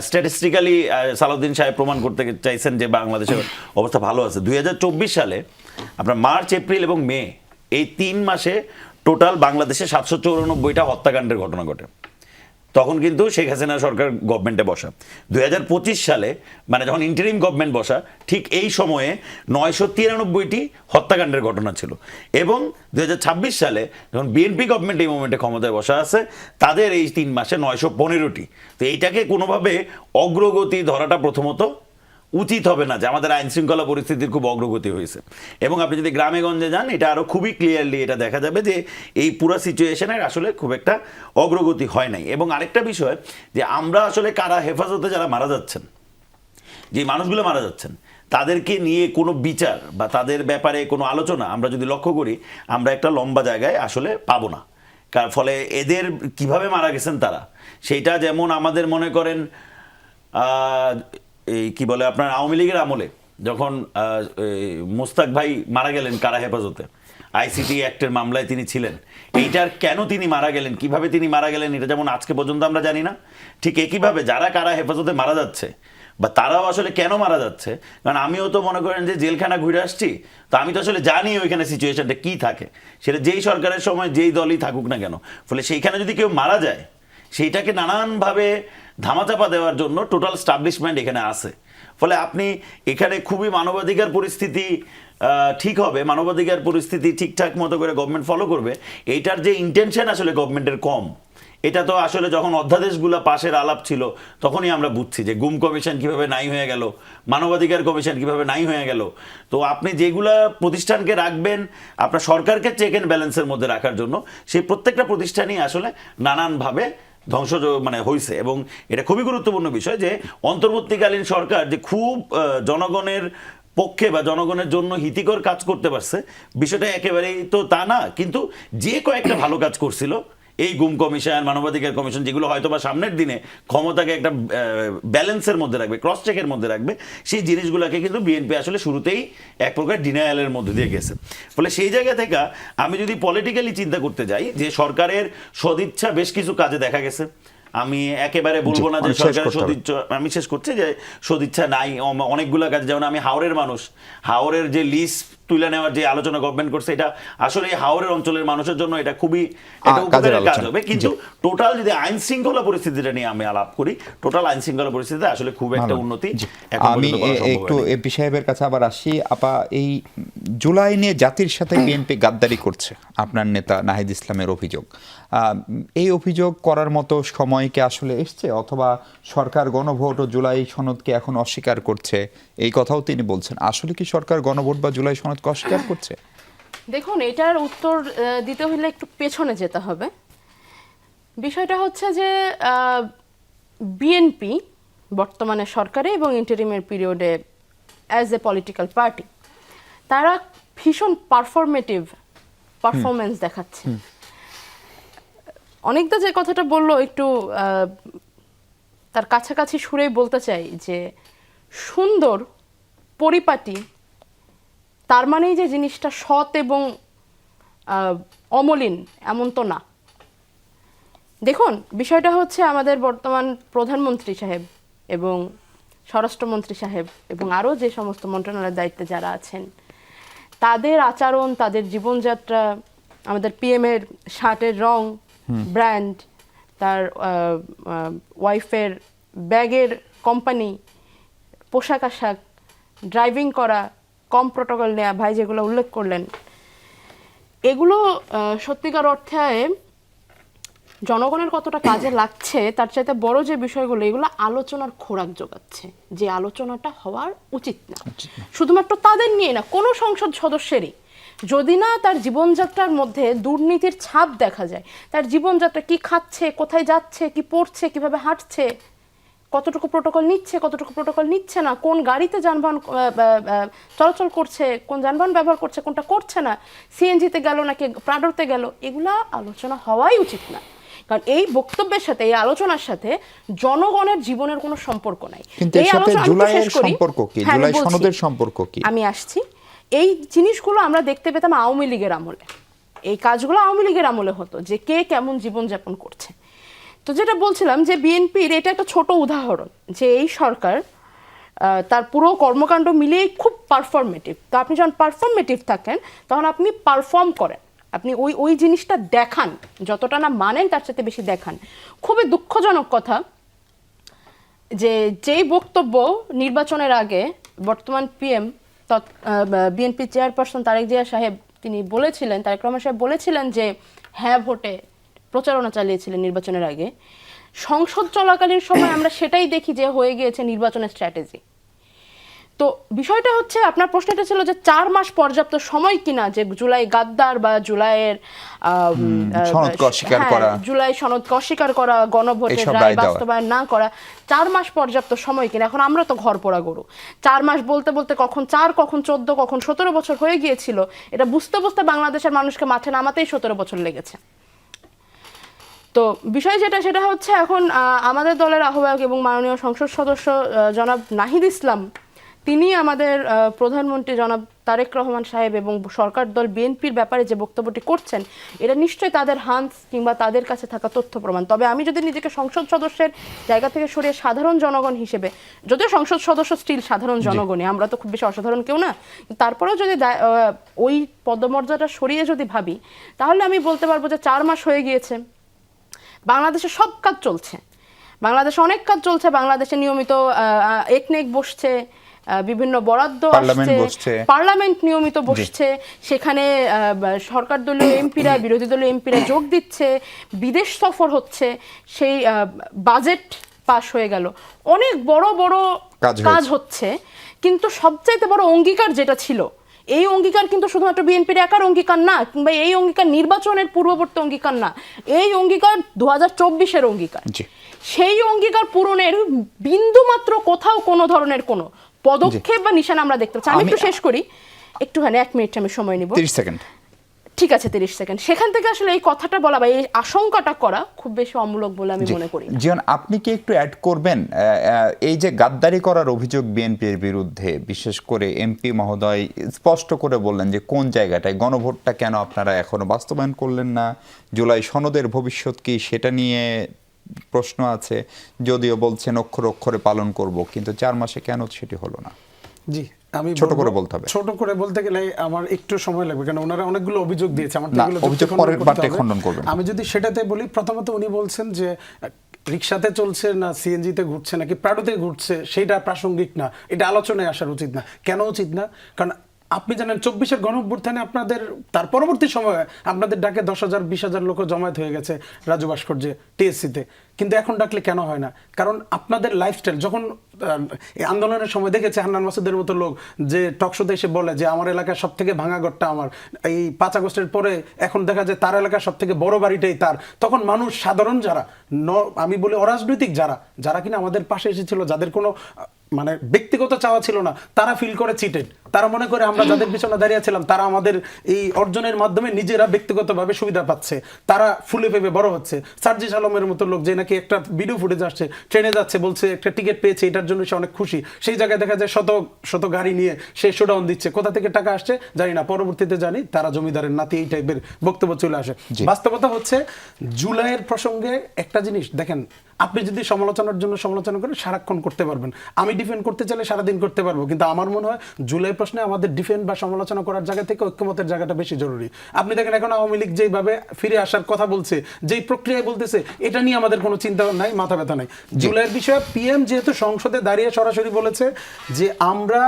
স্ট্যাটিস্টিক্যালি সালাউদ্দিন সাহেব প্রমাণ করতে চাইছেন যে বাংলাদেশের অবস্থা ভালো আছে। 2024 সালে আপনার মার্চ, এপ্রিল এবং মে, এই 3 মাসে টোটাল বাংলাদেশে 794টা হত্যাকাণ্ডের ঘটনা ঘটে। তখন কিন্তু শেখ হাসিনা সরকার গভর্নমেন্টে বসা। 2025 সালে মানে যখন ইন্টারিম গভর্নমেন্ট বসা, ঠিক এই সময়ে 993টি হত্যাকাণ্ডের ঘটনা ছিল। এবং 2026 সালে যখন বিএনপি গভর্নমেন্ট এই মোমেন্টে ক্ষমতায় বসা আছে, তাদের এই 3 মাসে 915টি। তো এইটাকে কোনোভাবে অগ্রগতি ধরাটা প্রথমত উচিত হবে না যে আমাদের আইন শৃঙ্খলা পরিস্থিতির খুব অগ্রগতি হয়েছে। এবং আপনি যদি গ্রামে গঞ্জে যান, এটা আরো খুবই ক্লিয়ারলি এটা দেখা যাবে যে এই পুরো সিচুয়েশনের আসলে খুব একটা অগ্রগতি হয় নাই। এবং আরেকটা বিষয় যে আমরা আসলে কারা হেফাজতে যারা মারা যাচ্ছেন, যে মানুষগুলো মারা যাচ্ছেন, তাদেরকে নিয়ে কোনো বিচার বা তাদের ব্যাপারে কোনো আলোচনা আমরা যদি লক্ষ্য করি, আমরা একটা লম্বা জায়গায় আসলে পাবো না। ফলে এদের কিভাবে মারা গেছেন তারা, সেইটা যেমন আমাদের মনে করেন এই কি বলে আপনার আওয়ামী লীগের আমলে যখন মোস্তাক ভাই মারা গেলেন কারা হেফাজতে, আইসিটি অ্যাক্টের মামলায় তিনি ছিলেন, এইটার কেন তিনি মারা গেলেন, কিভাবে তিনি মারা গেলেন, এটা যেমন আজকে পর্যন্ত আমরা জানি না। ঠিক একইভাবে যারা কারা হেফাজতে মারা যাচ্ছে বা তারাও আসলে কেন মারা যাচ্ছে, কারণ আমিও তো মনে করেন যে জেলখানা ঘুরে আসছি, তো আমি তো আসলে জানি ওইখানে সিচুয়েশনটা কি থাকে, সেটা যেই সরকারের সময় যেই দলই থাকুক না কেন। ফলে সেইখানে যদি কেউ মারা যায়, সেইটাকে নানানভাবে ধামাচাপা দেওয়ার জন্য টোটাল স্টাবলিশমেন্ট এখানে আছে। ফলে আপনি এখানে খুবই মানবাধিকার পরিস্থিতি ঠিক হবে, মানবাধিকার পরিস্থিতি ঠিকঠাক মতো করে গভর্নমেন্ট ফলো করবে, এইটার যে ইন্টেনশন আসলে গভর্নমেন্টের কম, এটা তো আসলে যখন অধ্যাদেশগুলো পাশের আলাপ ছিল তখনই আমরা বুঝছি যে গুম কমিশন কিভাবে নাই হয়ে গেল, মানবাধিকার কমিশন কিভাবে নাই হয়ে গেল। তো আপনি যেগুলা প্রতিষ্ঠানকে রাখবেন আপনার সরকারকে চেক অ্যান্ড ব্যালেন্সের মধ্যে রাখার জন্য, সেই প্রত্যেকটা প্রতিষ্ঠানই আসলে নানানভাবে ধ্বংস মানে হয়েছে। এবং এটা খুবই গুরুত্বপূর্ণ বিষয় যে অন্তর্বর্তীকালীন সরকার যে খুব জনগণের পক্ষে বা জনগণের জন্য হিতকর কাজ করতে পারছে, বিষয়টা একেবারেই তো তা না। কিন্তু যে কয়েকটা ভালো কাজ করছিল, এই গুম কমিশন, মানবাধিকার কমিশন, যেগুলো হয়তো বা সামনের দিনে ক্ষমতাকে একটা ব্যালেন্সের মধ্যে রাখবে, ক্রস চেকের মধ্যে রাখবে, সেই জিনিসগুলোকে কিন্তু বিএনপি আসলে শুরুতেই এক প্রকার ডিনায়ালের মধ্যে দিয়ে গেছে। ফলে সেই জায়গা থেকে আমি যদি পলিটিক্যালি চিন্তা করতে যাই, যে সরকারের সদিচ্ছা বেশ কিছু কাজে দেখা গেছে। আমি একেবারে বলবো না যে সরকারের সদিচ্ছা, আমি শেষ করছি যে সদিচ্ছা নাই অনেকগুলো কাজ। যেমন আমি হাওরের মানুষ, হাওরের যে লিস্ট তুলে নেওয়ার যে আলোচনা গভর্নমেন্ট করছে, এটা আসলে এই হাওরের অঞ্চলের মানুষের জন্য এটা খুবই একটা উপকারের কাজ হবে। কিন্তু টোটাল যদি আইন শৃঙ্খলা পরিস্থিতিটা নিয়ে আমি আলাপ করি, টোটাল আইন শৃঙ্খলা পরিস্থিতিতে আসলে খুব একটা উন্নতি আমি একটু এপি সাহেবের কাছে আবার আসি। আপা, এই জুলাই নিয়ে জাতির সাথে বিএনপি গাদ্দারি করছে, আপনার নেতা নাহিদ ইসলামের অভিযোগ, এই অভিযোগ করার মতো সময় কি আসলে এসছে, অথবা সরকার গণভোট ও জুলাই সনদকে এখন অস্বীকার করছে, এই কথাও তিনি বলছেন। আসলে কি সরকার গণভোট বা জুলাই সনদকে অস্বীকার করছে? দেখুন, এটার উত্তর দিতে হলে একটু পেছনে যেতে হবে। বিষয়টা হচ্ছে যে বিএনপি বর্তমানে সরকারে এবং ইন্টারিমের পিরিয়ডে অ্যাজ এ পলিটিক্যাল পার্টি তারা ভীষণ পারফরমেন্স দেখাচ্ছে। অনেকটা যে কথাটা বললো, একটু তার কাছাকাছি সুরেই বলতে চাই যে সুন্দর পরিপাটি, তার মানেই যে জিনিসটা সৎ এবং অমলিন এমন তো না। দেখুন, বিষয়টা হচ্ছে আমাদের বর্তমান প্রধানমন্ত্রী সাহেব এবং স্বরাষ্ট্রমন্ত্রী সাহেব এবং আরও যে সমস্ত মন্ত্রণালয়ের দায়িত্বে যারা আছেন, তাদের আচরণ, তাদের জীবনযাত্রা, আমাদের পিএমের শার্টের রং, ব্র্যান্ড, তার ওয়াইফের ব্যাগের কোম্পানি, পোশাক আশাক, ড্রাইভিং করা, কম প্রোটোকল নেওয়া, ভাই যেগুলো উল্লেখ করলেন, এগুলো সত্যিকার অর্থে জনগণের কতটা কাজে লাগছে তার চাইতে বড় যে বিষয়গুলো, এগুলো আলোচনার খোরাক যোগাচ্ছে, যে আলোচনাটা হওয়ার উচিত না। শুধুমাত্র তাদের নিয়ে না, কোনো সংসদ সদস্যেরই যদি না তার জীবনযাত্রার মধ্যে দুর্নীতির ছাপ দেখা যায়, তার জীবনযাত্রা কি খাচ্ছে, কোথায় যাচ্ছে, কি পড়ছে, কিভাবে হাঁটছে, কতটুকু প্রোটোকল নিচ্ছে, কতটুকু প্রোটোকল নিচ্ছে না, কোন গাড়িতে যানবাহন চলাচল করছে, কোন যানবাহন ব্যবহার করছে, কোনটা করছে না, সিএনজিতে গেল নাকি প্রাডোতে গেল, এগুলা আলোচনা হওয়াই উচিত না। কারণ এই বক্তব্যের সাথে, এই আলোচনার সাথে জনগণের জীবনের কোনো সম্পর্ক নাই। কিন্তু এর সাথে জুলাইয়ের সম্পর্ক কি, জুলাই সনদের সম্পর্ক কি? আমি আসছি। এই জিনিসগুলো আমরা দেখতে পেতাম আওয়ামী লীগের আমলে, এই কাজগুলো আওয়ামী লীগের আমলে হতো, যে কে কেমন জীবনযাপন করছে। তো যেটা বলছিলাম যে বিএনপির এটা একটা ছোট উদাহরণ, যে এই সরকার তার পুরো কর্মকাণ্ড মিলিয়ে খুব পারফরমেটিভ। তো আপনি যখন পারফরমেটিভ থাকেন তখন আপনি পারফর্ম করেন, আপনি ওই জিনিসটা দেখান, যতটা না মানেন তার সাথে বেশি দেখান। খুবই দুঃখজনক কথা যে যেই বক্তব্য নির্বাচনের আগে বর্তমান পিএম বিএনপি চেয়ারপারসন তারেক জিয়া সাহেব তিনি বলেছিলেন, তারেক রহমান সাহেব বলেছিলেন যে হ্যাঁ ভোটে প্রচারণা চালিয়েছিলেন নির্বাচনের আগে, সংসদ চলাকালীন সময় আমরা সেটাই দেখি যে হয়ে গিয়েছে নির্বাচনের স্ট্র্যাটেজি। তো বিষয়টা হচ্ছে, আপনার প্রশ্নটা ছিল যে 4 মাস পর্যাপ্ত সময় কিনা যে জুলাই গাদ্দার বা জুলাইয়ের সনদকে অস্বীকার করা, জুলাই সনদকে অস্বীকার করা, গণভোটের রায় বাস্তবায়ন না করা, 4 মাস পর্যাপ্ত সময় কিনা। এখন আমরা তো ঘর পোড়া গরু, 4 মাস বলতে বলতে কখন 4, কখন 14, কখন 17 বছর হয়ে গিয়েছিল, এটা বুঝতে বুঝতে বাংলাদেশের মানুষকে মাঠে নামাতেই 17 বছর লেগেছে। তো বিষয় সেটা হচ্ছে, এখন আমাদের দলের আহ্বায়ক এবং মাননীয় সংসদ সদস্য জনাব নাহিদ ইসলাম, তিনি আমাদের প্রধানমন্ত্রী জনাব তারেক রহমান সাহেব এবং সরকার দল বিএনপির ব্যাপারে যে বক্তব্যটি করছেন, এটা নিশ্চয়ই তাদের হান্স কিংবা তাদের কাছে থাকা তথ্য প্রমাণ। তবে আমি যদি নিজেকে সংসদ সদস্যের জায়গা থেকে সরিয়ে সাধারণ জনগণ হিসেবে, যদিও সংসদ সদস্য স্টিল সাধারণ জনগণই, আমরা তো খুব বেশি অসাধারণ কেউ না, তারপরেও যদি ওই পদমর্যাদা সরিয়ে যদি ভাবি, তাহলে আমি বলতে পারবো যে 4 মাস হয়ে গিয়েছে, বাংলাদেশে সব কাজ চলছে, বাংলাদেশে অনেক কাজ চলছে, বাংলাদেশে নিয়মিত একনেক বসছে, বিভিন্ন বরাদ্দ আসছে, পার্লামেন্ট নিয়মিত বসছে, সেখানে সরকার দলীয় এমপিরা, বিরোধী দলীয় এমপিরা যোগ দিচ্ছে, বিদেশ সফর হচ্ছে, সেই বাজেট পাস হয়ে গেল, অনেক বড় বড় কাজ হচ্ছে। কিন্তু সবচাইতে বড় অঙ্গীকার যেটা ছিল, এই অঙ্গীকার কিন্তু শুধুমাত্র বিএনপির একার অঙ্গীকার না, কিংবা এই অঙ্গীকার নির্বাচনের পূর্ববর্তী অঙ্গীকার না, এই অঙ্গীকার 2024-এর অঙ্গীকার। সেই অঙ্গীকার পূরণের বিন্দুমাত্র কোথাও কোনো ধরনের কোনো পদক্ষেপ বা নিশানা আমরা দেখতে পাচ্ছি। আমি একটু শেষ করি, একটুখানি 1 মিনিট আমি সময় নিব, 30 সেকেন্ড। ঠিক আছে, 30 সেকেন্ড। সেখান থেকে আসলে এই কথাটা বলা বা এই আশঙ্কাটা করা খুব বেশি অমূলক বলে আমি মনে করি। জীবন, আপনি কি একটু অ্যাড করবেন, এই যে গাদ্দারি করার অভিযোগ বিএনপির বিরুদ্ধে, বিশেষ করে এমপি মহোদয় স্পষ্ট করে বললেন যে কোন জায়গাটায়, গণভোটটা কেন আপনারা এখনো বাস্তবায়ন করলেন না, জুলাই সনদের ভবিষ্যৎ কি সেটা নিয়ে প্রশ্ন আছে, যদিও বলছেন অক্ষরে অক্ষরে পালন করব, কিন্তু 4 মাসে কেন সেটি হলো না? জি, আমি ছোট করে বলতে হবে। ছোট করে বলতে গেলে আমার একটু সময় লাগবে, কারণ ওনারা অনেকগুলো অভিযোগ দিয়েছে, আমার অভিযোগ পরের বারটা খণ্ডন করবেন। আমি যদি সেটাতে বলি, প্রথমত উনি বলছেন যে রিক্সাতে চলছে না সিএনজিতে ঘুরছে নাকি প্রাডোতে ঘুরছে সেটা প্রাসঙ্গিক না, এটা আলোচনায় আসার উচিত না। কেন উচিত না? কারণ আপনি জানেন 24-এর গণঅভ্যুত্থানে আপনাদের তার পরবর্তী সময়ে আপনাদের ডাকে 10,000 20,000 লোক জমায়েত হয়ে গেছে রাজু ভাস্কর্যে, টিএসসিতে, কিন্তু এখন ডাকলে কেন হয় না? কারণ আপনাদের লাইফস্টাইল, যখন আন্দোলনের সময় দেখেছে হান্নান মাসুদের মতো লোক যে টকশোতে এসে বলে যে আমার এলাকার সব থেকে ভাঙা ঘরটা আমার, এই 5 আগস্টের পরে এখন দেখা যায় তার এলাকার সব থেকে বড় বাড়িটাই তার, তখন মানুষ সাধারণ যারা, আমি বলি অরাজনৈতিক যারা কিনা আমাদের পাশে এসেছিল, যাদের কোনো মানে ব্যক্তিগত চাওয়া ছিল না, তারা ফিল করে চিটেড, তারা মনে করে আমরা যাদের পিছনে দাঁড়িয়েছিলাম তারা আমাদের এই অর্জনের মাধ্যমে নিজেরা ব্যক্তিগতভাবে সুবিধা পাচ্ছে, তারা ফুলে ফেপে বড় হচ্ছে। সার্জিস আলমের মতো লোক যে নাকি একটা ভিডিও ফুটেজ আসছে, ট্রেনে যাচ্ছে, বলছে একটা টিকিট পেয়েছে, এটার জন্য সে অনেক খুশি, সেই জায়গায় দেখা যায় শত শত গাড়ি নিয়ে সে শোডাউন দিচ্ছে, কোথা থেকে টাকা আসছে জানি না, পরবর্তীতে জানি তারা জমিদারের নাতি, এই টাইপের বক্তব্য চলে আসে। বাস্তবতা হচ্ছে জুলাইয়ের প্রসঙ্গে একটা জিনিস দেখেন, আপনি যদি সমালোচনার জন্য সমালোচনা করেন সারাক্ষণ করতে পারবেন, আমি ডিফেন্ড করতে চাইলে সারাদিন করতে পারবো, কিন্তু আমার মনে হয় জুলাই প্রশ্নে আমাদের ডিফেন্ড বা সমালোচনা করার জায়গা থেকে ঐক্যমতের জায়গাটা বেশি জরুরি। আপনি দেখেন এখন আওয়ামী লীগ যেভাবে ফিরে আসার কথা বলছে, যেই প্রক্রিয়ায় বলতেছে, এটা নিয়ে আমাদের কোনো চিন্তা নাই, মাথা ব্যথা নাই। জুলাইয়ের বিষয়ে পিএম যেহেতু সংসদে দাঁড়িয়ে সরাসরি বলেছে যে আমরা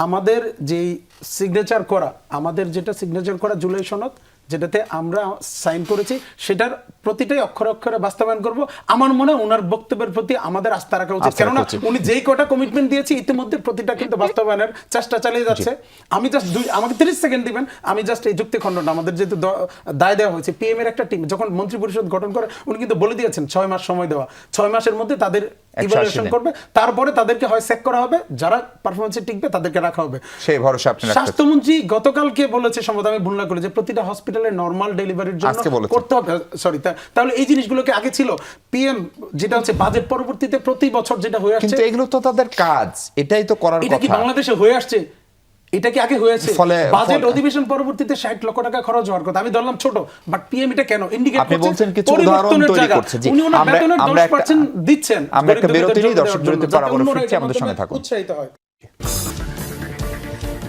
আমাদের যেই সিগনেচার করা, আমাদের যেটা সিগনেচার করা জুলাই সনদ, যেটাতে আমরা সাইন করেছি, সেটার প্রতিটাই অক্ষরে অক্ষরে বাস্তবায়ন করব। আমার মনে হয় ওনার বক্তব্যের প্রতি আমাদের আস্থা রাখা উচিত, কেননা উনি যেই কটা কমিটমেন্ট দিয়েছে ইতিমধ্যে প্রতিটা কিন্তু বাস্তবায়নের চেষ্টা চালিয়ে যাচ্ছে। আমি জাস্ট আমাকে 30 সেকেন্ড দিবেন, আমি জাস্ট এই যুক্তি খণ্ডনটা, আমাদের যেহেতু দায় দেওয়া হয়েছে, পিএম এর একটা টিম যখন মন্ত্রী পরিষদ গঠন করে উনি কিন্তু বলে দিয়েছেন 6 মাস সময় দেওয়া, 6 মাসের মধ্যে তাদের ইভালুয়েশন করবে, তারপরে তাদেরকে হয় চেক করা হবে, যারা পারফরম্যান্সে টিকবে তাদেরকে রাখা হবে। সেই ভরসা আপনি রাখছেন। স্বাস্থ্যমন্ত্রী গতকালকে বলেছে, সম্ভবত আমি ভুল না করে, যে প্রতিটা হসপিটালে নরমাল ডেলিভারির জন্য করতে হবে, সরি, তাহলে এই জিনিসগুলোকে আগে ছিল পিএম যেটা হচ্ছে বাজেট পরবর্তীতে প্রতি বছর যেটা হয়ে আসছে, কিন্তু এগুলো তো তাদের কাজ, এটাই তো করার এটা কি কথা। বাংলাদেশে হয়ে আসছে? এটা কি আগে হয়েছে? ফলে- বাজেট অধিবেশন পরবর্তীতে 60 লক্ষ টাকা খরচ হওয়ার কথা, আমি ধরলাম ছোট, বাট পিএম এটা কেন ইন্ডিকেট আপনি করছে? বলছেন কিছু উদাহরণ পরিবর্তনের তৈরি জায়গা। করছে। জি, উনি ওনার আমরা- বেতনের আমরা একটা- 10% দিচ্ছেন, আমরা একটা দরিদ্রদের বিরতি নিই, জন্য দর্শক দেওয়ার বিরতি জন্য, পর যাতে আবারও অন্যরা ফিরছি, এটার আমাদের সঙ্গে মাধ্যমে থাকুন। উৎসাহিত হয়।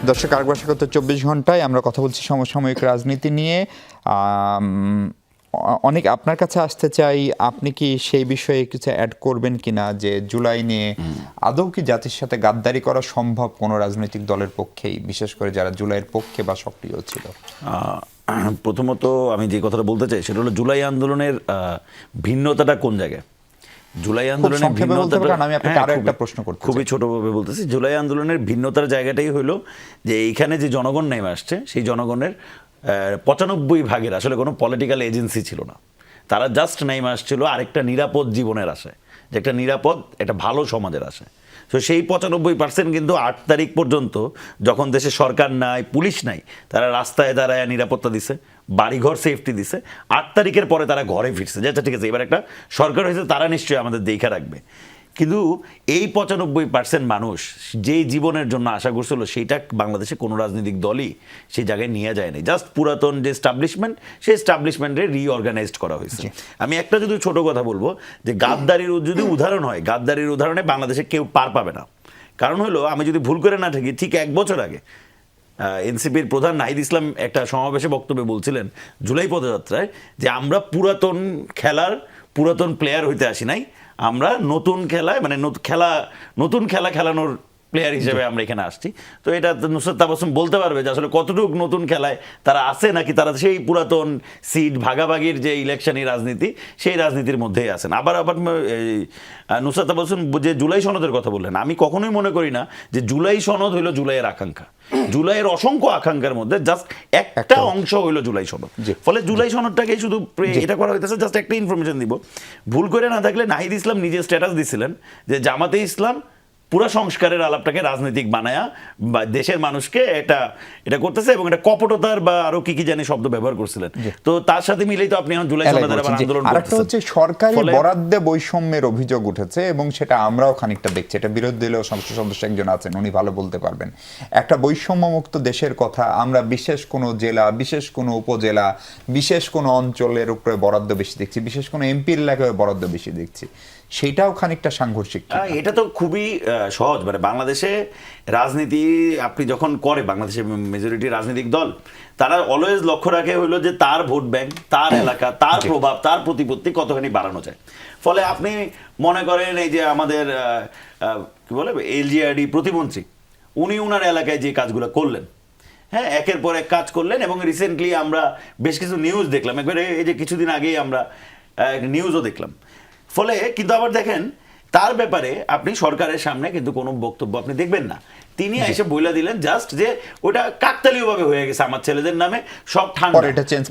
দর্শক, আরেকবার স্বাগত 24 ঘন্টায়। আমরা কথা বলছি সমসাময়িক রাজনীতি নিয়ে। অনেক আপনার কাছে আসতে চাই, আপনি কি সেই বিষয়ে কিছু অ্যাড করবেন কিনা, যে জুলাই নিয়ে আদৌ কি জাতির সাথে গাদ্দারি করা সম্ভব কোনো রাজনৈতিক দলের পক্ষেই, বিশেষ করে যারা জুলাইয়ের পক্ষে বা সক্রিয় ছিল? প্রথমত আমি যে কথাটা বলতে চাই সেটা হলো জুলাই আন্দোলনের ভিন্নতাটা কোন জায়গায়। জুলাই আন্দোলনের সংক্ষেপে বলতে পারেন, আমি আপনাকে হ্যাঁ, আরো একটা প্রশ্ন করতে চাই। খুবই ছোটভাবে বলতেছি। জুলাই আন্দোলনের ভিন্নতার জায়গাটাই হলো যে এইখানে যে জনগণ নেমে আসছে, সেই জনগণের 95% আসলে কোনো পলিটিক্যাল এজেন্সি ছিল না। তারা জাস্ট নেমে আসছিল আরেকটা নিরাপদ জীবনের আশায়, যে একটা নিরাপদ একটা ভালো সমাজের আশায়। তো সেই 95% কিন্তু 8 তারিখ পর্যন্ত, যখন দেশে সরকার নাই, পুলিশ নাই, তারা রাস্তায় দাঁড়ায় নিরাপত্তা দিছে, বাড়িঘর সেফটি দিছে। 8 তারিখের পরে তারা ঘরে ফিরছে, যে আচ্ছা ঠিক আছে, এবার একটা সরকার হয়েছে, তারা নিশ্চয়ই আমাদের দেখা রাখবে। কিন্তু এই 95% মানুষ যেই জীবনের জন্য আশা করছিল, সেইটা বাংলাদেশে কোনো রাজনৈতিক দলই সেই জায়গায় নিয়ে যায়নি। জাস্ট পুরাতন যে এস্টাবলিশমেন্ট, সেই এস্টাবলিশমেন্টে রিঅর্গানাইজড করা হয়েছে। আমি একটা যদি ছোট কথা বলবো, যে গাদ্দারির যদি উদাহরণ হয়, গাদ্দারির উদাহরণে বাংলাদেশে কেউ পার পাবে না। কারণ হলো, আমি যদি ভুল করে না থাকি, ঠিক 1 বছর আগে এনসিপির প্রধান নাহিদ ইসলাম একটা সমাবেশে বক্তব্যে বলছিলেন জুলাই পদযাত্রায়, যে আমরা পুরাতন প্লেয়ার হইতে আসি নাই, আমরা নতুন খেলায়, মানে নতুন খেলা খেলানোর প্লেয়ার হিসেবে আমরা এখানে আসছি। তো এটা নুসরাত তাবাসসুম বলতে পারবে যে আসলে কতটুকু নতুন খেলায় তারা আছে, নাকি তারা সেই পুরাতন সিট ভাগাভাগির যে ইলেকশনই রাজনীতি, সেই রাজনীতির মধ্যেই আছেন। আবার নুসরাত তাবাসসুম যে জুলাই সনদের কথা বললেন, আমি কখনোই মনে করি না যে জুলাই সনদ হইল জুলাইয়ের আকাঙ্ক্ষা। জুলাইয়ের অসংখ্য আকাঙ্ক্ষার মধ্যে জাস্ট একটা অংশ হইল জুলাই সনদ। ফলে জুলাই সনদটাকে শুধু এটা করা হইতেছে। জাস্ট একটা ইনফরমেশন দিব, ভুল করে না থাকলে, নাহিদ ইসলাম নিজে স্ট্যাটাস দিছিলেন যে জামাতে ইসলাম পুরা সংস্কারের আলাপটাকে রাজনৈতিক বানায়া বা দেশের মানুষকে এটা করতেছে, এবং এটা কপটতার বা আরো কি কি জানি শব্দ ব্যবহার করছিলেন। তো তার সাথে মিলেই তো আপনি এখন জুলাই সনদের আবার আন্দোলন আরেকটা করতেছেন। হচ্ছে সরকারি বরাদ্দে বৈষম্যের অভিযোগ উঠেছে, এবং সেটা আমরাও খানিকটা দেখছি। এটা বিরোধী দলীয় সংসদ সদস্য একজন আছেন, উনি ভালো বলতে পারবেন। একটা বৈষম্যমুক্ত দেশের কথা আমরা বিশেষ কোনো জেলা, বিশেষ কোনো উপজেলা, বিশেষ কোনো অঞ্চলের উপরে বরাদ্দ বেশি দেখছি, বিশেষ কোনো এমপির এলাকায় বরাদ্দ বেশি দেখছি। সেটাও খানিকটা সাংঘর্ষিক। এটা তো খুবই সহজ, মানে বাংলাদেশে রাজনীতি আপনি যখন করে, বাংলাদেশের মেজরিটি রাজনৈতিক দল, তারা অলওয়েজ লক্ষ্য রাখে হলো যে তার ভোট ব্যাংক, তার এলাকা, তার প্রভাব, তার প্রতিপত্তি কতখানি বাড়ানো যায়। ফলে আপনি মনে করেন এই যে আমাদের কি বলে এলজিআরডি প্রতিমন্ত্রী, উনি উনার এলাকায় যে কাজগুলো করলেন, হ্যাঁ, একের পর এক কাজ করলেন। এবং রিসেন্টলি আমরা বেশ কিছু নিউজ দেখলাম, একবারে এই যে কিছুদিন আগেই আমরা নিউজও দেখলাম। ফলে কিন্তু আবার দেখেন, তার ব্যাপারে আপনি সরকারের সামনে কিন্তু কোনো বক্তব্য আপনি দেখবেন না। তিনি এসে বইলা দিলেন জাস্ট যে ওটা কাকতালীয় ভাবে হয়ে গেছে আমার ছেলেদের নামে, সব ঠান্ডা।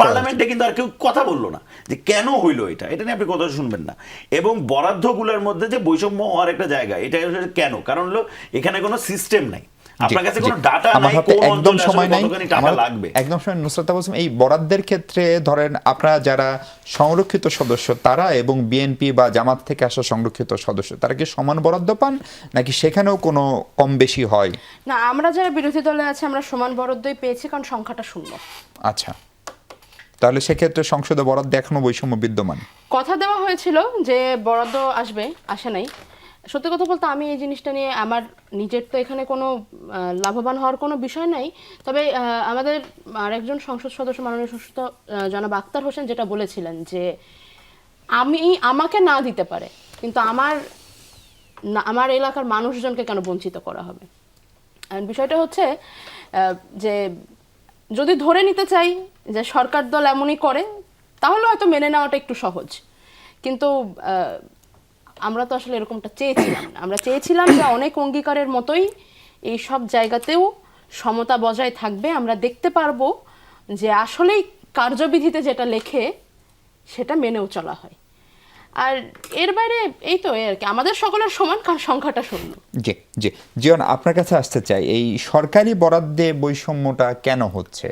পার্লামেন্টে কিন্তু আর কেউ কথা বললো না যে কেন হইলো এটা নিয়ে আপনি কথা শুনবেন না। এবং বরাদ্দগুলোর মধ্যে যে বৈষম্য হওয়ার একটা জায়গা, এটা কেন? কারণ হলো এখানে কোনো সিস্টেম নাই, আপনার কাছে কোনো ডাটা নাই, কোন অঞ্চলে আসলে কতখানি টাকা লাগবে। একদম সময় নুসরাত তাবাসসুম, এই বরাদ্দের ক্ষেত্রে ধরেন আপনারা যারা সংরক্ষিত সদস্য তারা এবং বিএনপি বা জামাত থেকে আসা সংরক্ষিত সদস্য, তারা কি সমান বরাদ্দ পান, নাকি সেখানেও কোনো কম বেশি হয়? না, আমরা যারা বিরোধী দলে আছে আমরা সমান বরাদ্দই পেয়েছি, কারণ সংখ্যাটা শূন্য। আচ্ছা, তাহলে সেক্ষেত্রে সংসদে বরাদ্দ এখনো বৈষম্য বিদ্যমান। কথা দেওয়া হয়েছিল যে বরাদ্দ আসবে, আসে নাই। সত্যি কথা বলতে আমি এই জিনিসটা নিয়ে আমার নিজের তো এখানে কোনো লাভবান হওয়ার কোনো বিষয় নাই। তবে আমাদের আরেকজন সংসদ সদস্য, মাননীয় সংসদ জনাব আক্তার হোসেন যেটা বলেছিলেন যে আমাকে না দিতে পারে, কিন্তু আমার এলাকার মানুষজনকে কেন বঞ্চিত করা হবে। বিষয়টা হচ্ছে যে যদি ধরে নিতে চাই যে সরকার দল এমনই করে, তাহলে হয়তো মেনে নেওয়াটা একটু সহজ। কিন্তু আমরা তো আসলে এরকমটা চেয়েছিলাম না। আমরা চেয়েছিলাম যে অনেক অঙ্গীকারের মতোই এই সব জায়গাতেও সমতা বজায় থাকবে। আমরা দেখতে পারবো যে আসলেই কার্যবিধিতে যেটা লেখে সেটা মেনেও চলা হয়। আর এর বাইরে এই তো আর কি, আমাদের সকলের সমান সংখ্যাটা শূন্য। জি জি, জীবন আপনার কাছে আসতে চাই, এই সরকারি বরাদ্দে বৈষম্যটা কেন হচ্ছে?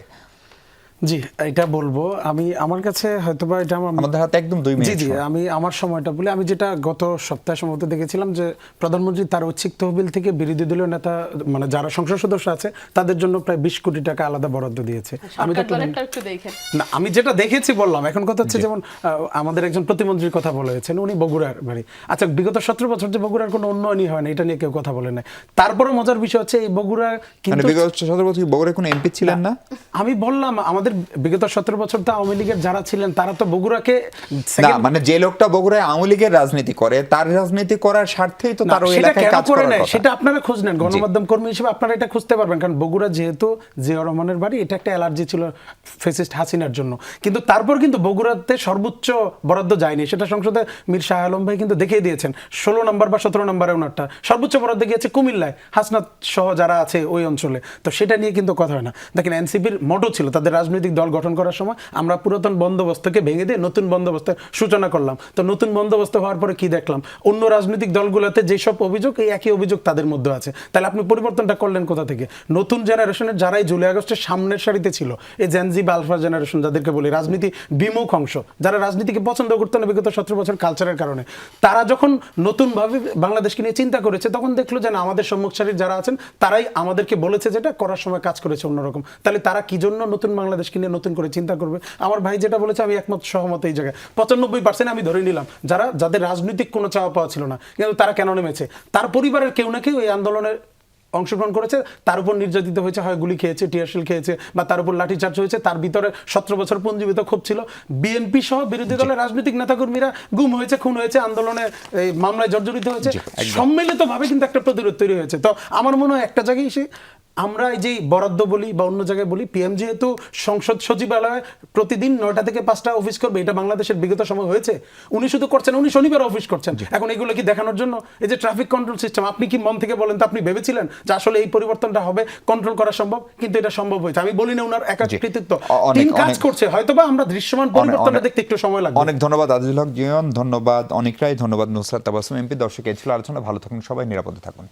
জি, এটা বলবো আমি। আমার কাছে হয়তোবা এটা আমাদের হাতে একদম 2 মিনিট। জি জি, আমি আমার সময়টা বলি। আমি যেটা গত সপ্তাহে সম্ভবত দেখেছিলাম যে প্রধানমন্ত্রী তার ঐচ্ছিক তহবিল থেকে বিরোধী দলীয় নেতা, মানে যারা সংসদ সদস্য আছে তাদের জন্য প্রায় 20 কোটি টাকা আলাদা বরাদ্দ দিয়েছে। আমি দেখলাম না, আমি যেটা দেখেছি বললাম। এখন কথা হচ্ছে যেমন আমাদের একজন প্রতিমন্ত্রীর কথা বলেছেন, উনি বগুড়ার বাড়ি। আচ্ছা, বিগত 17 বছর যে বগুড়ার কোনো উন্নয়নই হয় না, এটা নিয়ে কেউ কথা বলে না। তারপরে মজার বিষয় হচ্ছে এই বগুড়া কিন্তু বিগত 17 বছর বগুড়ার কোনো এমপি ছিলেন না। আমি বললাম আমাদের বিগত 17 বছর তো আওয়ামী লীগের যারা ছিলেন তারা তো বগুড়াকে না, মানে যে লোকটা বগুড়ায় আওয়ামী লীগের রাজনীতি করে, তার রাজনীতি করার স্বার্থেই তো তার ওই এলাকায় কাজ করে না। সেটা আপনারা খোঁজ নেন, গণমাধ্যম কর্মী হিসেবে আপনারা এটা খুঁজতে পারবেন। কারণ বগুড়া যেহেতু জিয়া রহমানের বাড়ি, এটা একটা অ্যালার্জি ছিল ফ্যাসিস্ট হাসিনার জন্য। কিন্তু তারপর কিন্তু বগুড়াতে সর্বোচ্চ বরাদ্দ যায়নি, সেটা সংসদে মীর শাহ আলম ভাই কিন্তু দেখিয়ে দিয়েছেন। 16 নম্বর বা 17 নম্বরে ওনারটা সর্বোচ্চ বরাদ্দ গিয়েছে কুমিল্লায়, হাসনাত সহ যারা আছে ওই অঞ্চলে। তো সেটা নিয়ে কিন্তু কথা হয় না। দেখেন, এনসিপির মোটো ছিল তাদের রাজনৈতিক দল গঠন করার সময় আমরা পুরাতন বন্দোবস্তকে ভেঙে দিয়ে নতুন বন্দোবস্তের সূচনা করলাম। তো নতুন বন্দোবস্ত হওয়ার পরে কি দেখলাম, অন্য রাজনৈতিক দলগুলোতে যেসব অভিযোগ, এই একই অভিযোগ তাদের মধ্যে আছে। তাহলে আপনি পরিবর্তনটা করলেন কোথা থেকে? নতুন জেনারেশনের যারাই জুলাই আগস্টের সামনের সারিতে ছিল, এই জেনজি বা আলফা জেনারেশন যাদেরকে বলি, রাজনীতি বিমুখ অংশ, যারা রাজনীতিকে পছন্দ করতো না বিগত 17 বছর কালচারের কারণে, তারা যখন নতুনভাবে বাংলাদেশকে নিয়ে চিন্তা করেছে, তখন দেখলো যে না, আমাদের সম্মুখ সারির যারা আছেন তারাই আমাদেরকে বলেছে যেটা করার সময় কাজ করেছে অন্যরকম। তাহলে তারা কি জন্য নতুন বাংলাদেশকে নিয়ে নতুন করে চিন্তা করবে? আমার ভাই যেটা বলেছে আমি একমত, সহমত। এই জায়গায় 95% আমি ধরে নিলাম যাদের রাজনৈতিক কোনো চাওয়া পাওয়া ছিল না, কিন্তু তারা কেন নেমেছে? তার পরিবারের কেউ না কেউ এই আন্দোলনের অংশগ্রহণ করেছে, তার উপর নির্যাতিত হয়েছে, হয় গুলি খেয়েছে, টিয়ারশেল খেয়েছে, বা তার উপর লাঠিচার্জ হয়েছে। তার ভিতরে 17 বছর পুঞ্জীবিত ক্ষোভ ছিল। বিএনপি সহ বিরোধী দলের রাজনৈতিক নেতাকর্মীরা গুম হয়েছে, খুন হয়েছে, আন্দোলনে এই মামলায় জর্জরিত হয়েছে। সম্মিলিতভাবে কিন্তু একটা প্রতিরোধ তৈরি হয়েছে। তো আমার মনে হয় একটা জায়গায় এসে আমরা এই যে বরাদ্দ বলি বা অন্য জায়গায় বলি, পিএম যেহেতু সংসদ সচিবালয়ে প্রতিদিন 9টা থেকে 5টা অফিস করবে, এটা বাংলাদেশের বিগত সময় হয়েছে। উনি শুধু করছেন, উনি শনিবার অফিস করছেন। এখন এগুলো কি দেখানোর জন্য? এই যে ট্রাফিক কন্ট্রোল সিস্টেম, আপনি কি মন থেকে বলেন তো আপনি ভেবেছিলেন যে আসলে এই পরিবর্তনটা হবে, কন্ট্রোল করা সম্ভব? কিন্তু এটা সম্ভব হয়েছে। আমি বলি না ওনার একা কৃতিত্ব, টিম কাজ করছে। হয়তোবা আমরা দৃশ্যমান পরিবর্তনটা দেখতে একটু সময় লাগবে। অনেক ধন্যবাদ আজিজুল হক জীবন, ধন্যবাদ অনিক রায়, ধন্যবাদ নুসরাত তাবাসসুম এমপি। দর্শক, এই ছিল আলোচনা। ভালো থাকুন সবাই, নিরাপদে থাকুন।